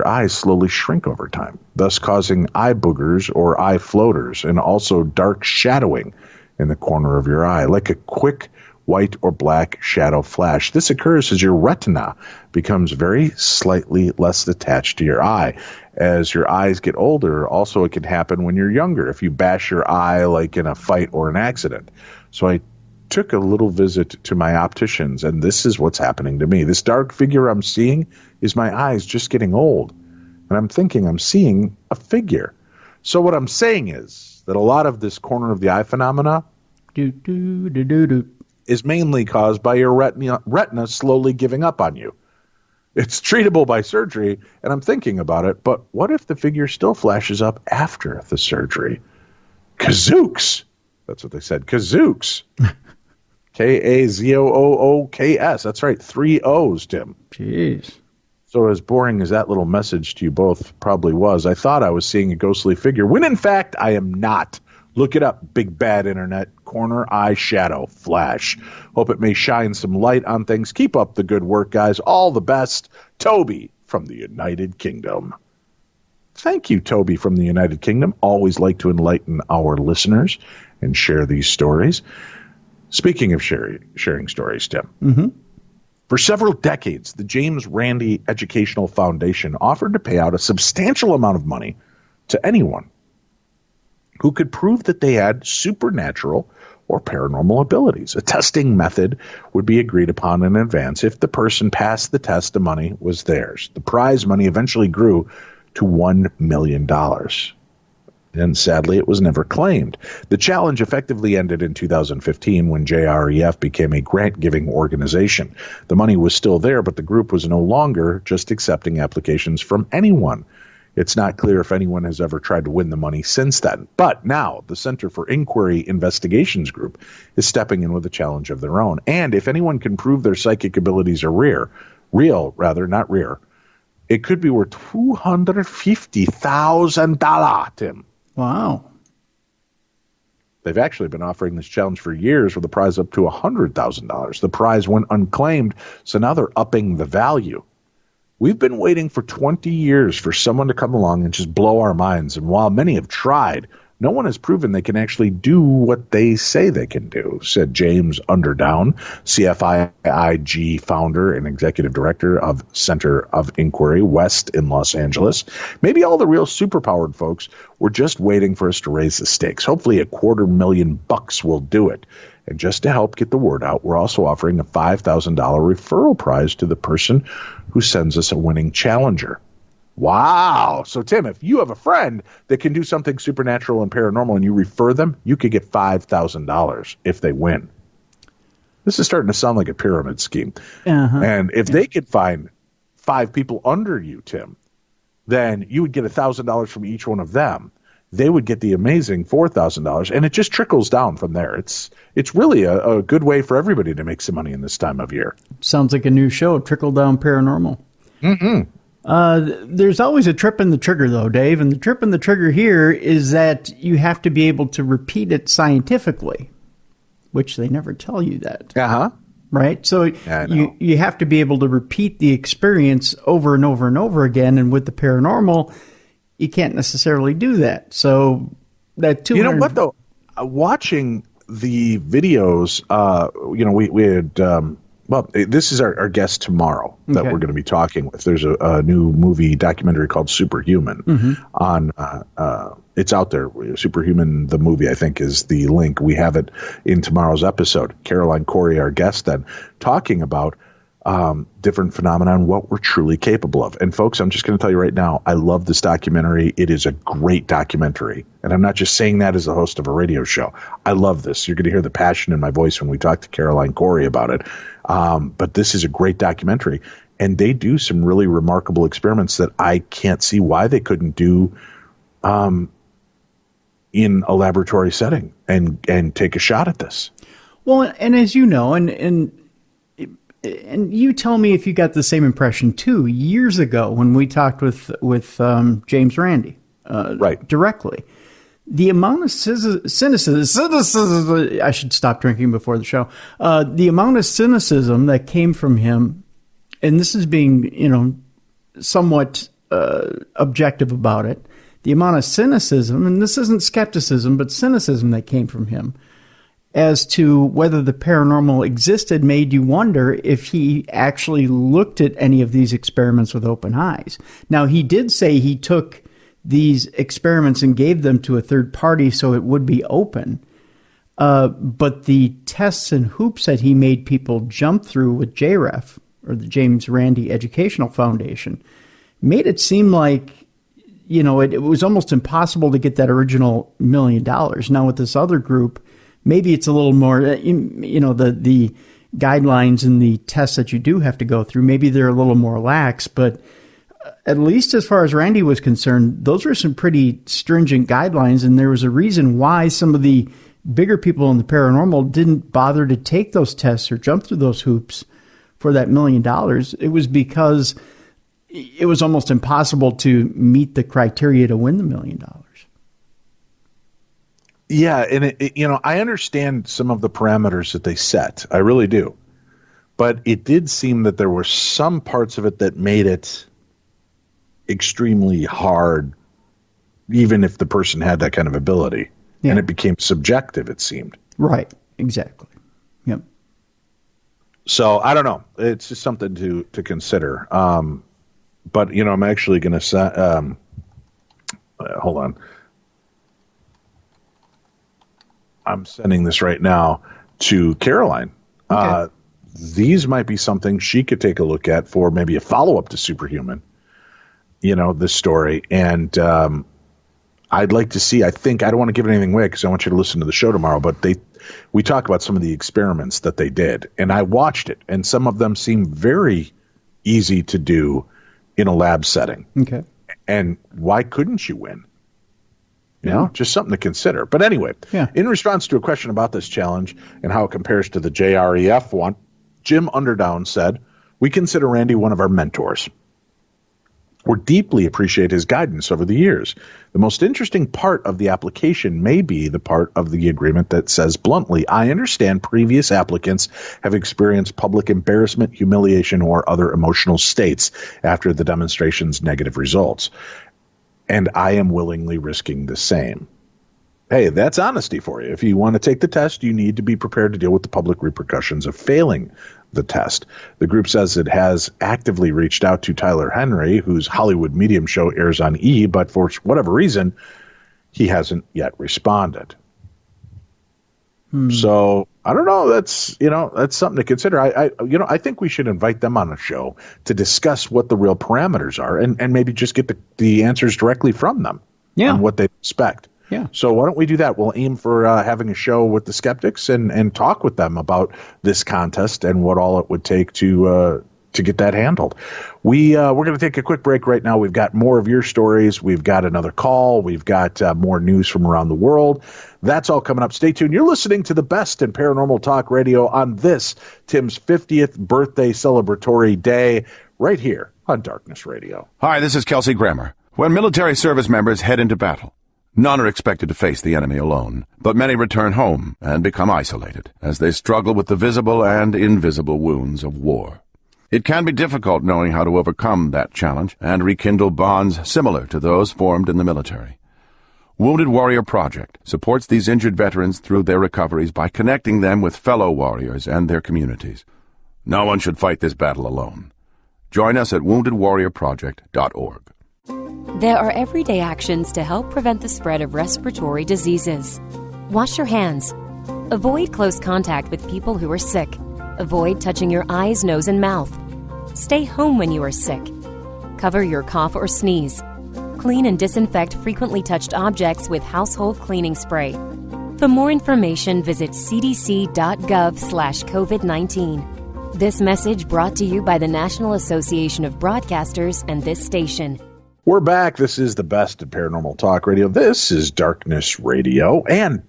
eyes slowly shrink over time, thus causing eye boogers or eye floaters, and also dark shadowing in the corner of your eye, like a quick white or black shadow flash. This occurs as your retina becomes very slightly less attached to your eye. As your eyes get older, also it can happen when you're younger, if you bash your eye like in a fight or an accident. So I took a little visit to my opticians, and this is what's happening to me. This dark figure I'm seeing is my eyes just getting old, and I'm thinking I'm seeing a figure. So what I'm saying is that a lot of this corner of the eye phenomena is mainly caused by your retina slowly giving up on you. It's treatable by surgery, and I'm thinking about it, but what if the figure still flashes up after the surgery? Kazooks! That's what they said. Kazooks! K-A-Z-O-O-O-K-S. That's right. 3 O's, Tim. Jeez. So as boring as that little message to you both probably was, I thought I was seeing a ghostly figure, when in fact I am not. Look it up, big bad internet, corner eye shadow flash. Hope it may shine some light on things. Keep up the good work, guys. All the best. Toby from the United Kingdom. Thank you, Toby from the United Kingdom. Always like to enlighten our listeners and share these stories. Speaking of sharing stories, Tim. Mm-hmm. For several decades, the James Randi Educational Foundation offered to pay out a substantial amount of money to anyone who could prove that they had supernatural or paranormal abilities. A testing method would be agreed upon in advance. If the person passed the test, the money was theirs. The prize money eventually grew to $1 million. And sadly, it was never claimed. The challenge effectively ended in 2015 when JREF became a grant-giving organization. The money was still there, but the group was no longer just accepting applications from anyone. It's not clear if anyone has ever tried to win the money since then. But now the Center for Inquiry Investigations Group is stepping in with a challenge of their own. And if anyone can prove their psychic abilities are real, not rare, it could be worth $250,000, Tim. Wow. They've actually been offering this challenge for years with a prize up to $100,000. The prize went unclaimed, so now they're upping the value. We've been waiting for 20 years for someone to come along and just blow our minds, and while many have tried, no one has proven they can actually do what they say they can do, said James Underdown, CFIIG founder and executive director of Center of Inquiry West in Los Angeles. Maybe all the real superpowered folks were just waiting for us to raise the stakes. Hopefully $250,000 will do it. And just to help get the word out, we're also offering a $5,000 referral prize to the person who sends us a winning challenger. Wow. So, Tim, if you have a friend that can do something supernatural and paranormal and you refer them, you could get $5,000 if they win. This is starting to sound like a pyramid scheme. And if they could find 5 people under you, Tim, then you would get $1,000 from each one of them. They would get the amazing $4,000, and it just trickles down from there. It's really a good way for everybody to make some money in this time of year. Sounds like a new show, Trickle Down Paranormal. Mm-hmm. There's always a trip in the trigger, though, Dave, and the trip in the trigger here is that you have to be able to repeat it scientifically, which they never tell you that. Right? So you have to be able to repeat the experience over and over and over again, and with the paranormal, you can't necessarily do that. So that 200... You know what, though? Watching the videos, we had... this is our guest tomorrow that we're going to be talking with. There's a new movie documentary called Superhuman on, it's out there. Superhuman, the movie, I think, is the link. We have it in tomorrow's episode. Caroline Corey, our guest, then talking about different phenomena and what we're truly capable of. And folks, I'm just going to tell you right now, I love this documentary. It is a great documentary. And I'm not just saying that as the host of a radio show. I love this. You're going to hear the passion in my voice when we talk to Caroline Corey about it. But this is a great documentary. And they do some really remarkable experiments that I can't see why they couldn't do in a laboratory setting and take a shot at this. Well, and as you know, and you tell me if you got the same impression too, years ago when we talked with James Randi directly, the amount of cynicism, I should stop drinking before the show, the amount of cynicism that came from him, and this is being, somewhat objective about it, the amount of cynicism, and this isn't skepticism, but cynicism that came from him, as to whether the paranormal existed made you wonder if he actually looked at any of these experiments with open eyes. Now, he did say he took these experiments and gave them to a third party so it would be open. But the tests and hoops that he made people jump through with JREF, or the James Randi Educational Foundation, made it seem like, it was almost impossible to get that original $1 million. Now, with this other group, maybe it's a little more, the guidelines and the tests that you do have to go through, maybe they're a little more lax, but at least as far as Randi was concerned, those were some pretty stringent guidelines, and there was a reason why some of the bigger people in the paranormal didn't bother to take those tests or jump through those hoops for that $1 million. It was because it was almost impossible to meet the criteria to win the $1 million. Yeah, and I understand some of the parameters that they set. I really do. But it did seem that there were some parts of it that made it extremely hard, even if the person had that kind of ability. Yeah. And it became subjective, it seemed. Right, exactly. Yep. So, I don't know. It's just something to consider. But, I'm actually going to say, hold on. I'm sending this right now to Caroline. Okay. These might be something she could take a look at for maybe a follow-up to Superhuman, this story. And I'd like to see, I don't want to give anything away because I want you to listen to the show tomorrow, but we talk about some of the experiments that they did, and I watched it, and some of them seem very easy to do in a lab setting. Okay. And why couldn't you win? Yeah. Just something to consider. But anyway, in response to a question about this challenge and how it compares to the JREF one, Jim Underdown said, "We consider Randy one of our mentors. We deeply appreciate his guidance over the years. The most interesting part of the application may be the part of the agreement that says bluntly, I understand previous applicants have experienced public embarrassment, humiliation, or other emotional states after the demonstration's negative results. And I am willingly risking the same." Hey, that's honesty for you. If you want to take the test, you need to be prepared to deal with the public repercussions of failing the test. The group says it has actively reached out to Tyler Henry, whose Hollywood Medium show airs on E, but for whatever reason, he hasn't yet responded. So I don't know. That's something to consider. I think we should invite them on a show to discuss what the real parameters are and maybe just get the answers directly from them on what they expect. Yeah. So why don't we do that? We'll aim for having a show with the skeptics and talk with them about this contest and what all it would take to get that handled. We're going to take a quick break right now. We've got more of your stories. We've got another call. We've got more news from around the world. That's all coming up. Stay tuned. You're listening to the best in paranormal talk radio on this, Tim's 50th birthday celebratory day, right here on Darkness Radio. Hi, this is Kelsey Grammer. When military service members head into battle, none are expected to face the enemy alone, but many return home and become isolated as they struggle with the visible and invisible wounds of war. It can be difficult knowing how to overcome that challenge and rekindle bonds similar to those formed in the military. Wounded Warrior Project supports these injured veterans through their recoveries by connecting them with fellow warriors and their communities. No one should fight this battle alone. Join us at woundedwarriorproject.org. There are everyday actions to help prevent the spread of respiratory diseases. Wash your hands. Avoid close contact with people who are sick. Avoid touching your eyes, nose, and mouth. Stay home when you are sick. Cover your cough or sneeze. Clean and disinfect frequently touched objects with household cleaning spray. For more information, visit cdc.gov/COVID-19. This message brought to you by the National Association of Broadcasters and this station. We're back. This is the best in paranormal talk radio. This is Darkness Radio. And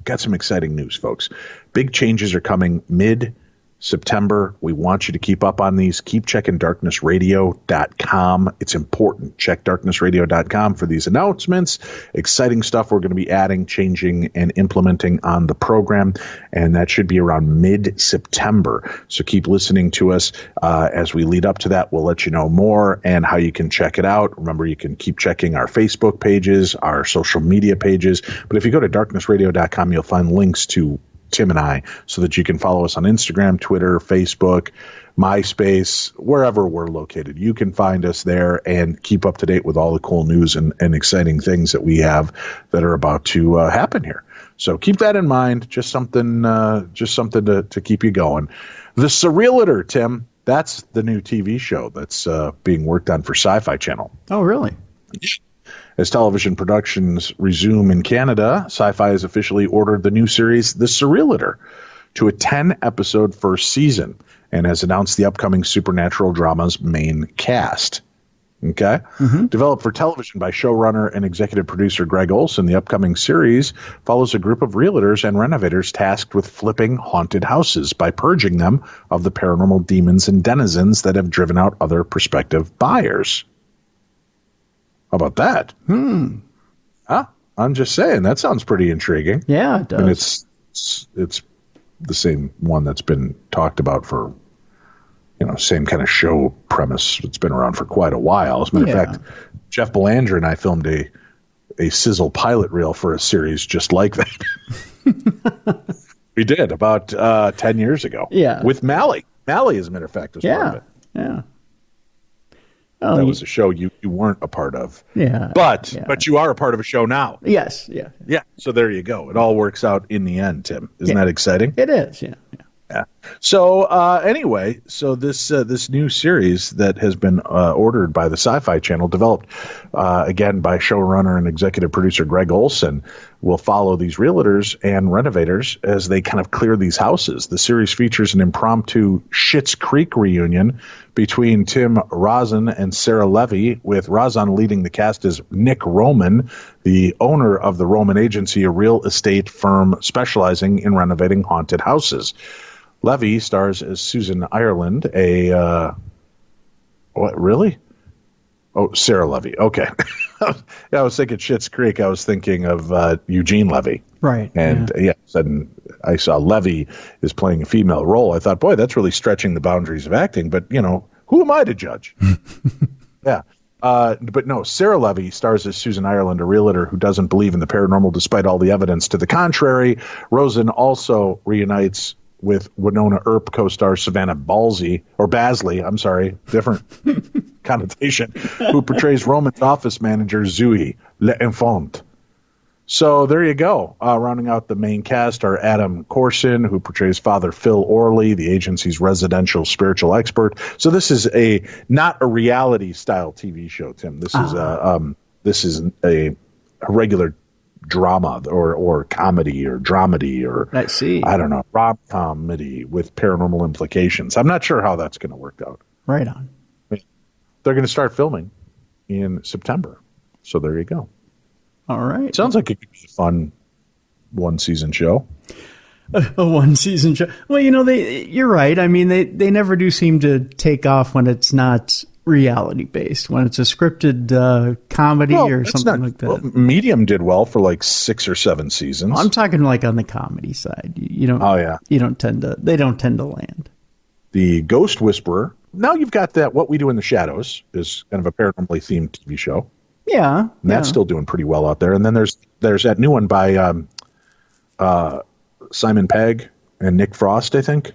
got some exciting news, folks. Big changes are coming mid-September. We want you to keep up on these. Keep checking darknessradio.com. It's important. Check darknessradio.com for these announcements. Exciting stuff we're going to be adding, changing, and implementing on the program. And that should be around mid-September. So keep listening to us as we lead up to that. We'll let you know more and how you can check it out. Remember, you can keep checking our Facebook pages, our social media pages. But if you go to darknessradio.com, you'll find links to Tim and I, so that you can follow us on Instagram, Twitter, Facebook, MySpace, wherever we're located. You can find us there and keep up to date with all the cool news and exciting things that we have that are about to happen here. So keep that in mind. Just something to keep you going. The Surrealiter, Tim, that's the new TV show that's being worked on for Sci-Fi Channel. Oh, really? As television productions resume in Canada, Sci-Fi has officially ordered the new series, The Surrealiter, to a 10-episode first season and has announced the upcoming supernatural drama's main cast. Okay? Mm-hmm. Developed for television by showrunner and executive producer Greg Olson, the upcoming series follows a group of realtors and renovators tasked with flipping haunted houses by purging them of the paranormal demons and denizens that have driven out other prospective buyers. How about that? Huh? I'm just saying, that sounds pretty intriguing. Yeah, it does. And it's the same one that's been talked about for, same kind of show premise. It's been around for quite a while. As a matter of fact, Jeff Belanger and I filmed a sizzle pilot reel for a series just like that. We did about 10 years ago. Yeah. With Mally. Mally, as a matter of fact, was part of it. Yeah. Oh, that was a show you weren't a part of. Yeah. But you are a part of a show now. Yes. Yeah. So there you go. It all works out in the end, Tim. Isn't that exciting? It is. Yeah. Yeah. So anyway, so this new series that has been ordered by the Sci-Fi Channel, developed again by showrunner and executive producer Greg Olson, will follow these realtors and renovators as they kind of clear these houses. The series features an impromptu Schitt's Creek reunion between Tim Rozon and Sarah Levy, with Rozon leading the cast as Nick Roman, the owner of the Roman Agency, a real estate firm specializing in renovating haunted houses. Levy stars as Susan Ireland, what, really? Oh, Sarah Levy. Okay. Yeah, I was thinking Schitt's Creek. I was thinking of Eugene Levy. Right. And sudden I saw Levy is playing a female role. I thought, boy, that's really stretching the boundaries of acting. But, who am I to judge? Yeah. But no, Sarah Levy stars as Susan Ireland, a realtor who doesn't believe in the paranormal despite all the evidence to the contrary. Rosen also reunites with Winona Earp co-star Savannah Basley, different connotation, who portrays Roman's office manager Zooey L'Enfant. So there you go. Rounding out the main cast are Adam Corson, who portrays Father Phil Orley, the agency's residential spiritual expert. So this is not a reality style TV show, Tim. This is a regular drama or comedy or dramedy or I don't know, rom-comedy with paranormal implications. I'm not sure how that's going to work out. Right on. They're going to start filming in September. So there you go. All right. Sounds like it could be a fun one-season show. A one-season show. Well, you're right. I mean, they never do seem to take off when it's not reality-based, when it's a scripted comedy or something like that. Well, Medium did well for like 6 or 7 seasons. I'm talking like on the comedy side. You don't. Oh yeah. They don't tend to land. The Ghost Whisperer. Now you've got that. What We Do in the Shadows is kind of a paranormally themed TV show. Yeah, and that's still doing pretty well out there. And then there's that new one by Simon Pegg and Nick Frost, I think.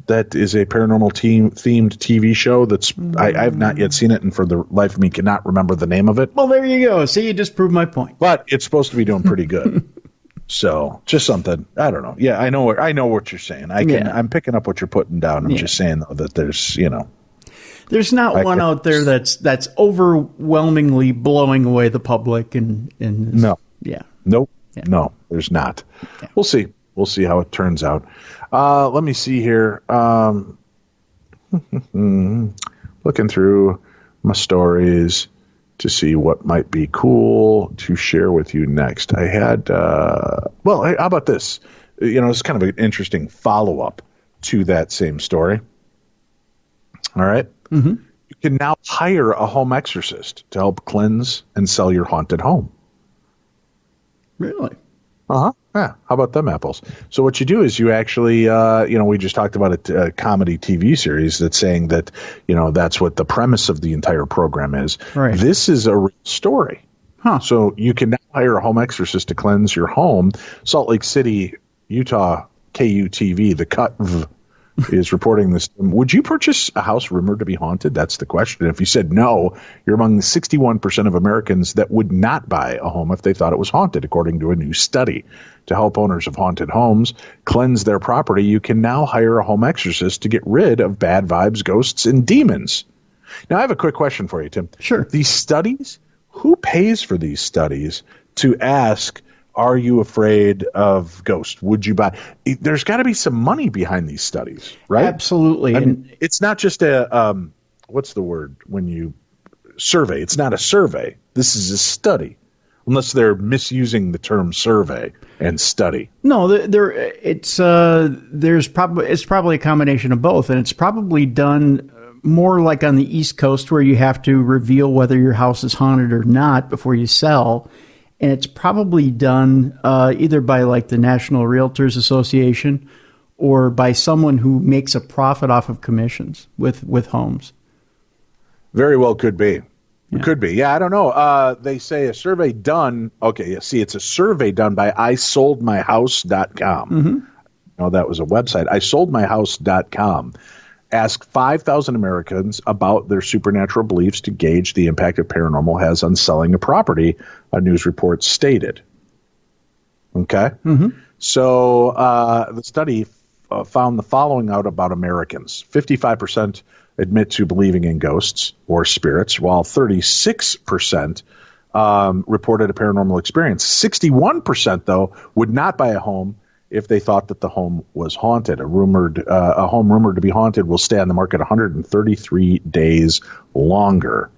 That is a paranormal themed TV show that's I have not yet seen it, and for the life of me cannot remember the name of it. Well, there you go. See, you just proved my point. But it's supposed to be doing pretty good. So just something, I don't know. Yeah, I know what you're saying. I'm picking up what you're putting down. I'm just saying though that there's there's not one out there that's overwhelmingly blowing away the public and no. Yeah. Nope. Yeah. No, there's not. Yeah. We'll see. We'll see how it turns out. Let me see here. Looking through my stories to see what might be cool to share with you next. I had, how about this? It's kind of an interesting follow-up to that same story. All right. Mm-hmm. You can now hire a home exorcist to help cleanse and sell your haunted home. Really? Uh-huh. Yeah. How about them apples? So what you do is you actually, we just talked about a comedy TV series that's saying that, that's what the premise of the entire program is. Right. This is a real story. Huh. So you can now hire a home exorcist to cleanse your home. Salt Lake City, Utah, KUTV, the Cut is reporting this. Would you purchase a house rumored to be haunted? That's the question. If you said no, you're among the 61% of Americans that would not buy a home if they thought it was haunted, according to a new study. To help owners of haunted homes cleanse their property, you can now hire a home exorcist to get rid of bad vibes, ghosts, and demons. Now, I have a quick question for you, Tim. Sure. These studies, who pays for these studies to ask, are you afraid of ghosts? Would you buy? There's got to be some money behind these studies, right? Absolutely. And it's not just a, what's the word when you survey? It's not a survey. This is a study, unless they're misusing the term survey and study. No, it's probably a combination of both, and it's probably done more like on the East Coast, where you have to reveal whether your house is haunted or not before you sell. And it's probably done either by like the National Realtors Association or by someone who makes a profit off of commissions with homes. Very well could be. Yeah. It could be. Yeah, I don't know. They say a survey done. Okay, see, it's a survey done by isoldmyhouse.com. Mm-hmm. No, that was a website. isoldmyhouse.com. Ask 5,000 Americans about their supernatural beliefs to gauge the impact of paranormal has on selling a property, a news report stated. Okay? Mm-hmm. So the study found the following out about Americans. 55% admit to believing in ghosts or spirits, while 36% reported a paranormal experience. 61%, though, would not buy a home if they thought that the home was haunted. A home rumored to be haunted will stay on the market 133 days longer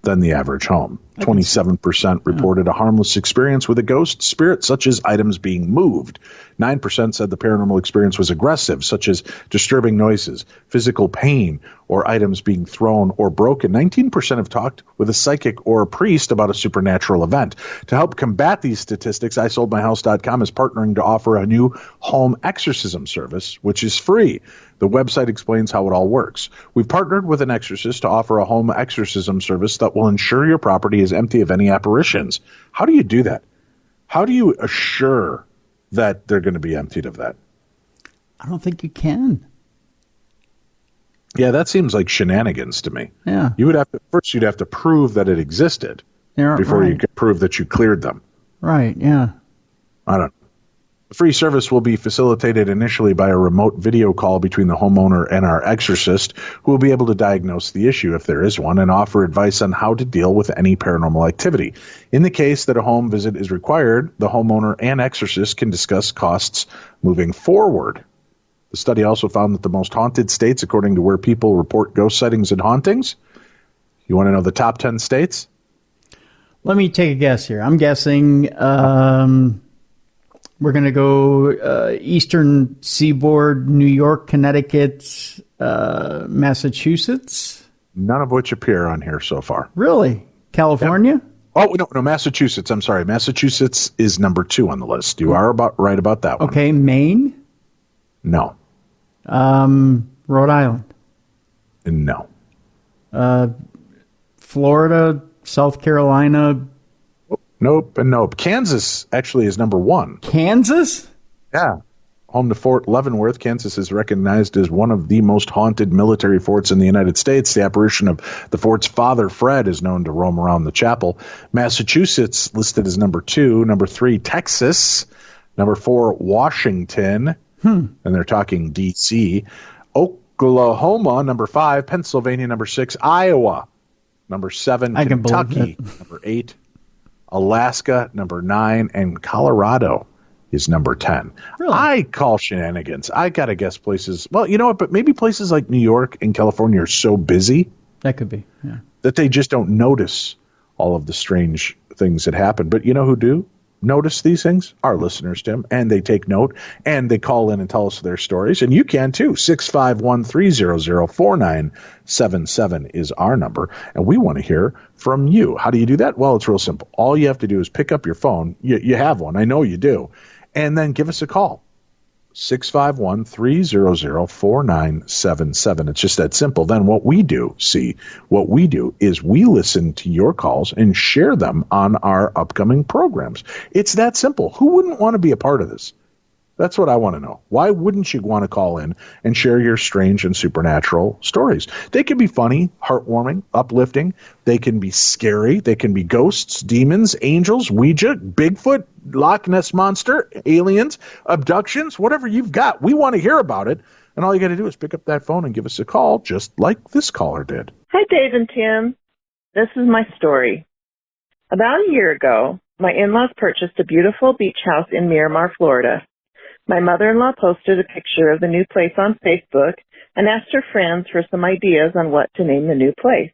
than the average home. 27% reported a harmless experience with a ghost spirit, such as items being moved. 9% said the paranormal experience was aggressive, such as disturbing noises, physical pain, or items being thrown or broken. 19% have talked with a psychic or a priest about a supernatural event. To help combat these statistics, isoldmyhouse.com is partnering to offer a new home exorcism service, which is free. The website explains how it all works. We've partnered with an exorcist to offer a home exorcism service that will ensure your property is empty of any apparitions. How do you do that? How do you assure that they're going to be emptied of that? I don't think you can. Yeah, that seems like shenanigans to me. Yeah. You'd have to prove that it existed before you could prove that you cleared them. Right, yeah. I don't know. The free service will be facilitated initially by a remote video call between the homeowner and our exorcist, who will be able to diagnose the issue if there is one and offer advice on how to deal with any paranormal activity. In the case that a home visit is required, the homeowner and exorcist can discuss costs moving forward. The study also found that the most haunted states, according to where people report ghost sightings and hauntings, you want to know the top 10 states? Let me take a guess here. I'm guessing we're going to go Eastern Seaboard, New York, Connecticut, Massachusetts. None of which appear on here so far. Really? California? Yep. Oh, no, Massachusetts. I'm sorry. Massachusetts is number 2 on the list. You are right about that one. Okay, Maine? No. Rhode Island? No. Florida, South Carolina? Nope and nope. Kansas actually is number 1. Kansas? Yeah. Home to Fort Leavenworth, Kansas is recognized as one of the most haunted military forts in the United States. The apparition of the fort's father, Fred, is known to roam around the chapel. Massachusetts listed as number 2. Number 3, Texas. Number 4, Washington. And they're talking D.C. Oklahoma, number 5. Pennsylvania, number 6. Iowa, number 7. Kentucky, number 8. Alaska, number 9, and Colorado is number 10. Really? I call shenanigans. I got to guess places. Well, you know what? But maybe places like New York and California are so busy. That could be, yeah. That they just don't notice all of the strange things that happen. But you know who do notice these things? Our listeners, Tim. And they take note, and they call in and tell us their stories. And you can, too. 651-300-4977 is our number. And we want to hear from you. How do you do that? Well, it's real simple. All you have to do is pick up your phone. You have one. I know you do. And then give us a call. 651-300-4977. It's just that simple. Then what we do is we listen to your calls and share them on our upcoming programs. It's that simple. Who wouldn't want to be a part of this? That's what I want to know. Why wouldn't you want to call in and share your strange and supernatural stories? They can be funny, heartwarming, uplifting. They can be scary. They can be ghosts, demons, angels, Ouija, Bigfoot, Loch Ness Monster, aliens, abductions, whatever you've got. We want to hear about it. And all you got to do is pick up that phone and give us a call, just like this caller did. Hi, Dave and Tim. This is my story. About a year ago, my in-laws purchased a beautiful beach house in Miramar, Florida. My mother-in-law posted a picture of the new place on Facebook and asked her friends for some ideas on what to name the new place.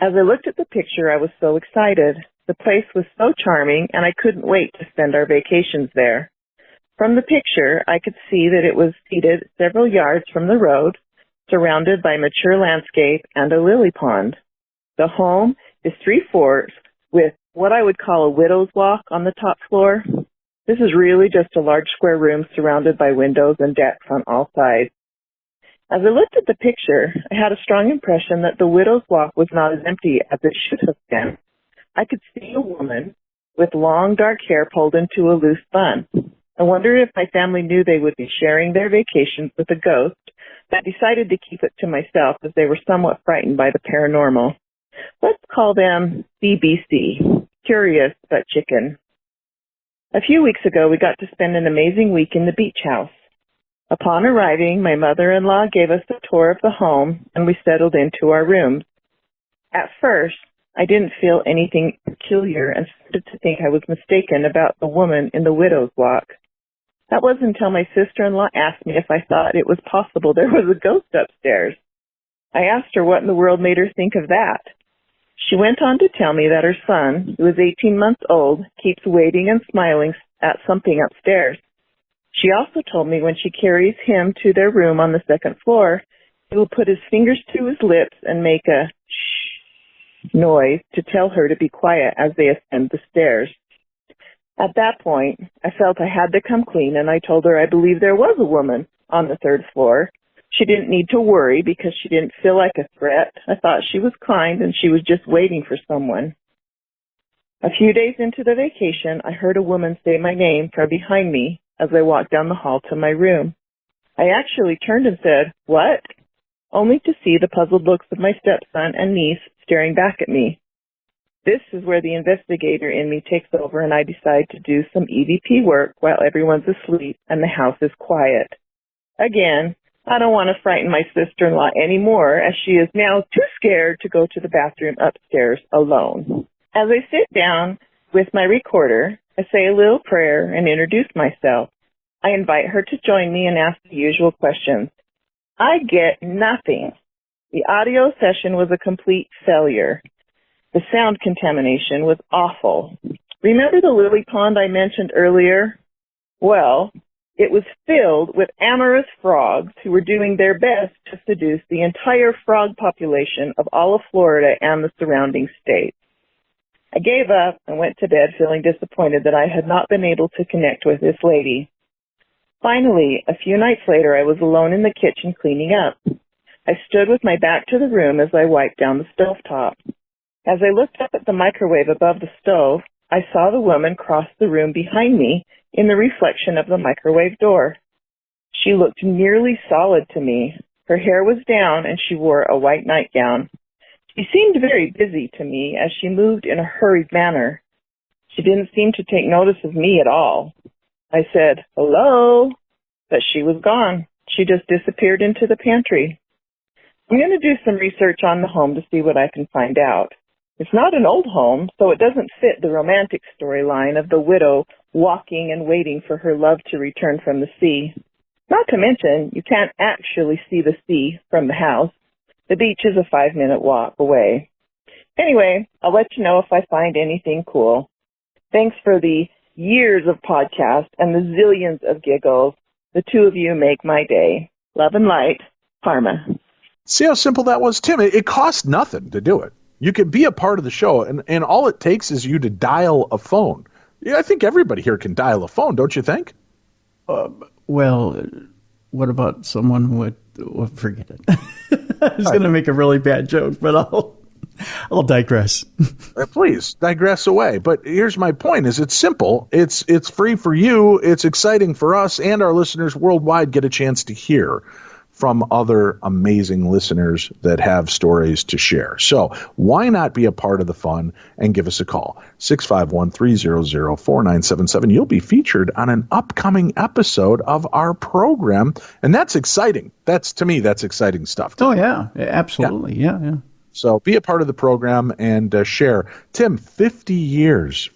As I looked at the picture, I was so excited. The place was so charming, and I couldn't wait to spend our vacations there. From the picture, I could see that it was seated several yards from the road, surrounded by mature landscape and a lily pond. The home is 3 floors with what I would call a widow's walk on the top floor. This is really just a large square room surrounded by windows and decks on all sides. As I looked at the picture, I had a strong impression that the widow's walk was not as empty as it should have been. I could see a woman with long dark hair pulled into a loose bun. I wondered if my family knew they would be sharing their vacations with a ghost, but I decided to keep it to myself as they were somewhat frightened by the paranormal. Let's call them BBC, curious but chicken. A few weeks ago, we got to spend an amazing week in the beach house. Upon arriving, my mother-in-law gave us a tour of the home, and we settled into our rooms. At first, I didn't feel anything peculiar and started to think I was mistaken about the woman in the widow's walk. That wasn't until my sister-in-law asked me if I thought it was possible there was a ghost upstairs. I asked her what in the world made her think of that. She went on to tell me that her son, who is 18 months old, keeps waiting and smiling at something upstairs. She also told me when she carries him to their room on the second floor, he will put his fingers to his lips and make a shh noise to tell her to be quiet as they ascend the stairs. At that point, I felt I had to come clean, and I told her I believed there was a woman on the third floor. She didn't need to worry because she didn't feel like a threat. I thought she was kind and she was just waiting for someone. A few days into the vacation, I heard a woman say my name from behind me as I walked down the hall to my room. I actually turned and said, "What?" only to see the puzzled looks of my stepson and niece staring back at me. This is where the investigator in me takes over and I decide to do some EVP work while everyone's asleep and the house is quiet. Again, I don't want to frighten my sister-in-law anymore, as she is now too scared to go to the bathroom upstairs alone. As I sit down with my recorder, I say a little prayer and introduce myself. I invite her to join me and ask the usual questions. I get nothing. The audio session was a complete failure. The sound contamination was awful. Remember the lily pond I mentioned earlier? Well, it was filled with amorous frogs who were doing their best to seduce the entire frog population of all of Florida and the surrounding states. I gave up and went to bed feeling disappointed that I had not been able to connect with this lady. Finally, a few nights later, I was alone in the kitchen cleaning up. I stood with my back to the room as I wiped down the stovetop. As I looked up at the microwave above the stove, I saw the woman cross the room behind me in the reflection of the microwave door. She looked nearly solid to me. Her hair was down and she wore a white nightgown. She seemed very busy to me as she moved in a hurried manner. She didn't seem to take notice of me at all. I said, "Hello," but she was gone. She just disappeared into the pantry. I'm going to do some research on the home to see what I can find out. It's not an old home, so it doesn't fit the romantic storyline of the widow walking and waiting for her love to return from the sea. Not to mention, you can't actually see the sea from the house. The beach is a 5-minute walk away. Anyway, I'll let you know if I find anything cool. Thanks for the years of podcasts and the zillions of giggles. The two of you make my day. Love and light, Parma. See how simple that was, Tim? It costs nothing to do it. You can be a part of the show, and all it takes is you to dial a phone. Yeah, I think everybody here can dial a phone, don't you think? Well, what about someone who would... Well, forget it. I was going to make a really bad joke, but I'll digress. Please, digress away. But here's my point, is it's simple. It's free for you. It's exciting for us, and our listeners worldwide get a chance to hear from other amazing listeners that have stories to share. So why not be a part of the fun and give us a call? 651-300-4977. You'll be featured on an upcoming episode of our program, and that's exciting. To me, that's exciting stuff. Oh, yeah, absolutely. Yeah. So be a part of the program and share. Tim, 50 years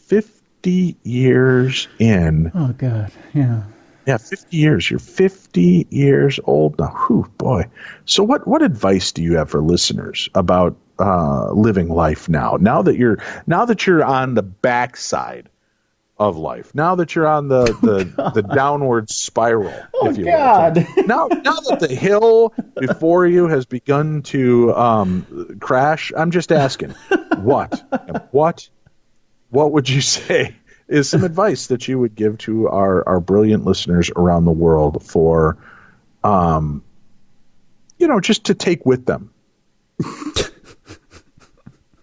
in. Oh, God, yeah. Yeah, 50 years. You're 50 years old now. Whew, boy. So what advice do you have for listeners about living life now? Now that you're on the backside of life, now that you're on the downward spiral, if you will. Now that the hill before you has begun to crash, I'm just asking, what would you say is some advice that you would give to our brilliant listeners around the world for, just to take with them?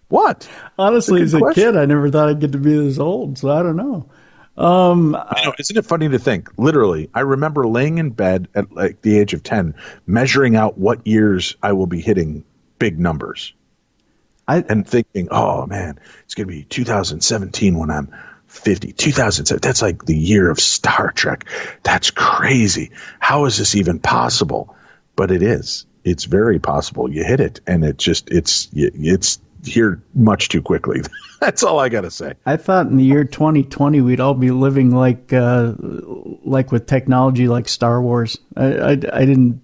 What? Honestly, as a kid, I never thought I'd get to be this old, so I don't know. Isn't it funny to think? Literally, I remember laying in bed at like the age of 10, measuring out what years I will be hitting big numbers. And thinking, oh, man, it's going to be 2017 when I'm 50, 2007. That's like the year of Star Trek. That's crazy. How is this even possible? But it is. It's very possible. You hit it, and it's here much too quickly. That's all I got to say. I thought in the year 2020 we'd all be living like with technology like Star Wars. I didn't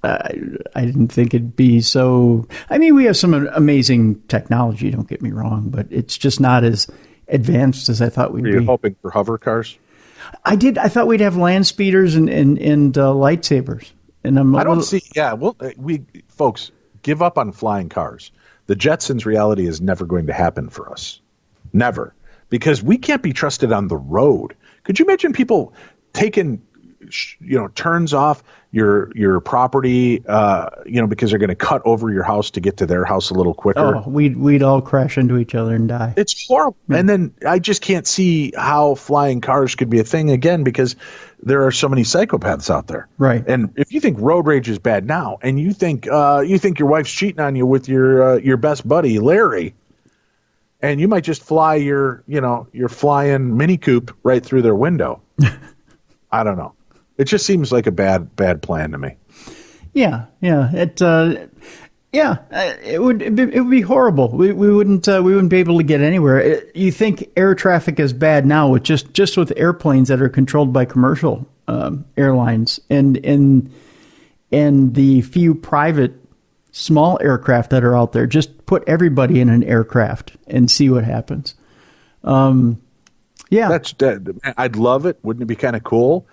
think it'd be so. I mean, we have some amazing technology. Don't get me wrong, but it's just not as advanced as I thought we'd be. Were you hoping for hover cars? I did. I thought we'd have land speeders and lightsabers. And I don't see. Yeah, well, we folks give up on flying cars. The Jetsons reality is never going to happen for us. Never. Because we can't be trusted on the road. Could you imagine people taking, turns off your property, because they're going to cut over your house to get to their house a little quicker? Oh, we'd all crash into each other and die. It's horrible. Yeah. And then I just can't see how flying cars could be a thing again, because there are so many psychopaths out there. Right. And if you think road rage is bad now, and you think your wife's cheating on you with your best buddy Larry, and you might just fly your flying Mini Coupe right through their window. I don't know. It just seems like a bad plan to me. Yeah. It would be horrible. We wouldn't be able to get anywhere. You think air traffic is bad now with just with airplanes that are controlled by commercial airlines and the few private small aircraft that are out there. Just put everybody in an aircraft and see what happens. Yeah, I'd love it. Wouldn't it be kind of cool?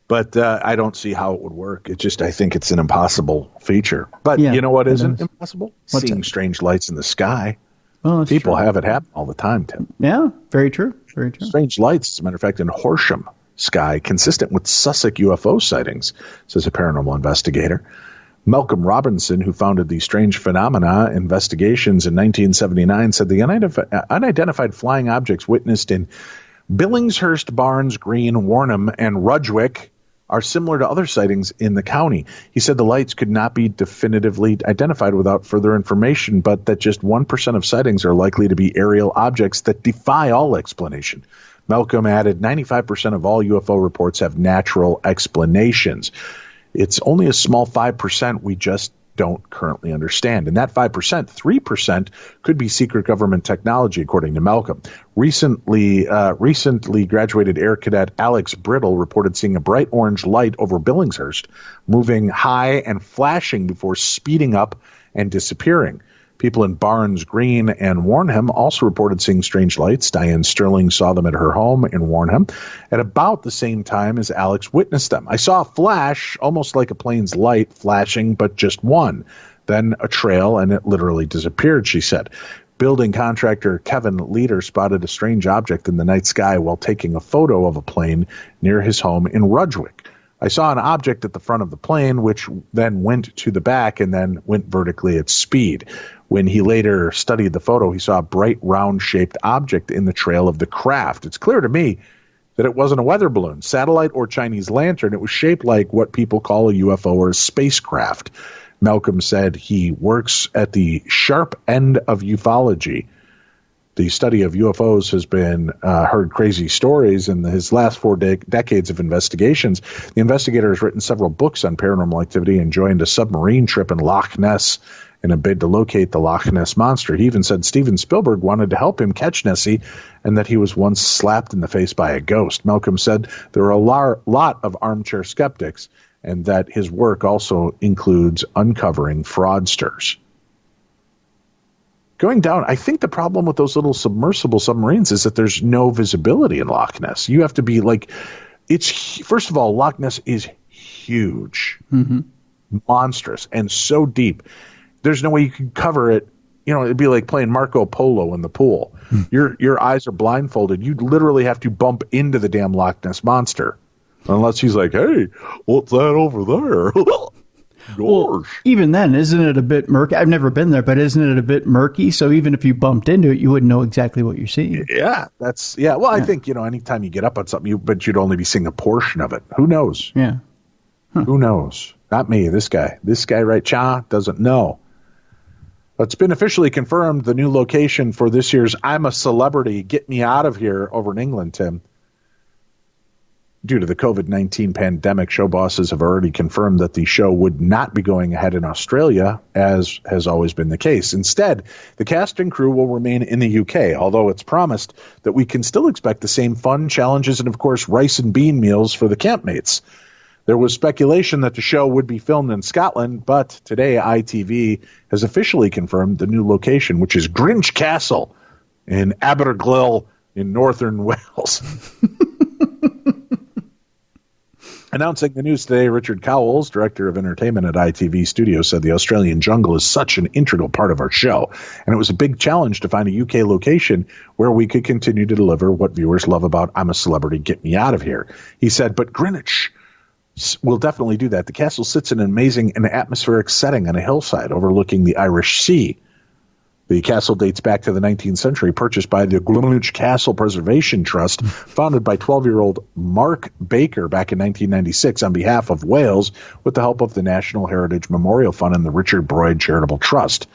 But I don't see how it would work. I think it's an impossible feature. But you know what isn't impossible? Seeing strange lights in the sky. Well, people have it happen all the time, Tim. Yeah, very true. Very true. Strange lights, as a matter of fact, in Horsham sky, consistent with Sussex UFO sightings, says a paranormal investigator. Malcolm Robinson, who founded the Strange Phenomena Investigations in 1979, said the unidentified flying objects witnessed in Billingshurst, Barnes Green, Warnham, and Rudgwick are similar to other sightings in the county. He said the lights could not be definitively identified without further information, but that just 1% of sightings are likely to be aerial objects that defy all explanation. Malcolm added 95% of all UFO reports have natural explanations. It's only a small 5% we just don't currently understand. And that 5%, 3% could be secret government technology, according to Malcolm. Recently graduated Air Cadet Alex Brittle reported seeing a bright orange light over Billingshurst, moving high and flashing before speeding up and disappearing. People in Barnes Green and Warnham also reported seeing strange lights. Diane Sterling saw them at her home in Warnham at about the same time as Alex witnessed them. I saw a flash, almost like a plane's light flashing, but just one. Then a trail, and it literally disappeared, she said. Building contractor Kevin Leader spotted a strange object in the night sky while taking a photo of a plane near his home in Rudgwick. I saw an object at the front of the plane, which then went to the back and then went vertically at speed. When he later studied the photo, he saw a bright, round-shaped object in the trail of the craft. It's clear to me that it wasn't a weather balloon, satellite, or Chinese lantern. It was shaped like what people call a UFO or a spacecraft. Malcolm said he works at the sharp end of ufology. The study of UFOs has been heard crazy stories in his last 4 decades of investigations. The investigator has written several books on paranormal activity and joined a submarine trip in Loch Ness in a bid to locate the Loch Ness Monster. He even said Steven Spielberg wanted to help him catch Nessie and that he was once slapped in the face by a ghost. Malcolm said there are a lot of armchair skeptics and that his work also includes uncovering fraudsters. Going down, I think the problem with those little submersible submarines is that there's no visibility in Loch Ness. You have to be first of all, Loch Ness is huge, monstrous, and so deep. There's no way you can cover it. It'd be like playing Marco Polo in the pool. Your eyes are blindfolded. You'd literally have to bump into the damn Loch Ness Monster. Unless he's like, hey, what's that over there? Well, even then, isn't it a bit murky? I've never been there, but isn't it a bit murky? So even if you bumped into it, you wouldn't know exactly what you're seeing. Yeah, Well, I think, anytime you get up on something, but you'd only be seeing a portion of it. Who knows? Yeah. Who knows? Not me. This guy right, Cha, doesn't know. It's been officially confirmed, the new location for this year's I'm a Celebrity, Get Me Out of Here over in England, Tim. Due to the COVID-19 pandemic, show bosses have already confirmed that the show would not be going ahead in Australia, as has always been the case. Instead, the cast and crew will remain in the UK, although it's promised that we can still expect the same fun, challenges, and, of course, rice and bean meals for the campmates. There was speculation that the show would be filmed in Scotland, but today ITV has officially confirmed the new location, which is Grinch Castle in Abergwyll in northern Wales. Announcing the news today, Richard Cowles, director of entertainment at ITV Studios, said the Australian jungle is such an integral part of our show, and it was a big challenge to find a UK location where we could continue to deliver what viewers love about I'm a Celebrity, Get Me Out of Here. He said, but Greenwich will definitely do that. The castle sits in an amazing and atmospheric setting on a hillside overlooking the Irish Sea. The castle dates back to the 19th century, purchased by the Greenwich Castle Preservation Trust, founded by 12-year-old Mark Baker back in 1996 on behalf of Wales with the help of the National Heritage Memorial Fund and the Richard Broyd Charitable Trust.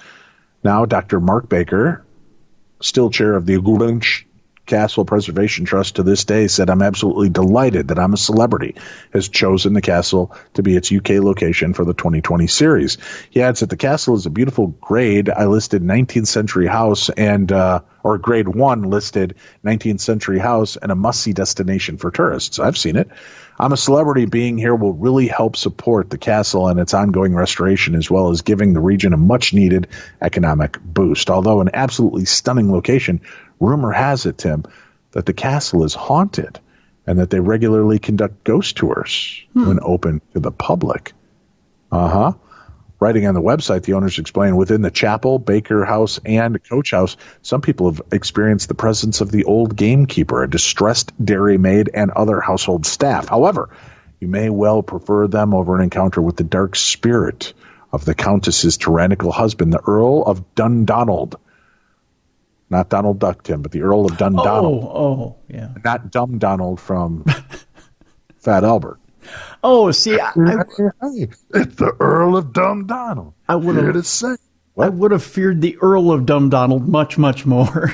Now, Dr. Mark Baker, still chair of the Greenwich Castle Preservation Trust to this day, said, I'm absolutely delighted that I'm a Celebrity has chosen the castle to be its UK location for the 2020 series. He adds that the castle is a beautiful grade. I listed 19th century house and, or grade 1 listed 19th century house and a must-see destination for tourists. I've seen it. I'm a Celebrity being here will really help support the castle and its ongoing restoration, as well as giving the region a much-needed economic boost. Although an absolutely stunning location, rumor has it, Tim, that the castle is haunted and that they regularly conduct ghost tours when open to the public. Writing on the website, the owners explain, within the chapel, Baker House, and Coach House, some people have experienced the presence of the old gamekeeper, a distressed dairymaid, and other household staff. However, you may well prefer them over an encounter with the dark spirit of the Countess's tyrannical husband, the Earl of Dundonald. Not Donald Duck, Tim, but the Earl of Dundonald. Oh, yeah. Not Dumb Donald from Fat Albert. Oh, see, Hey, it's the Earl of Dundonald. I would have feared the Earl of Dundonald much, much more.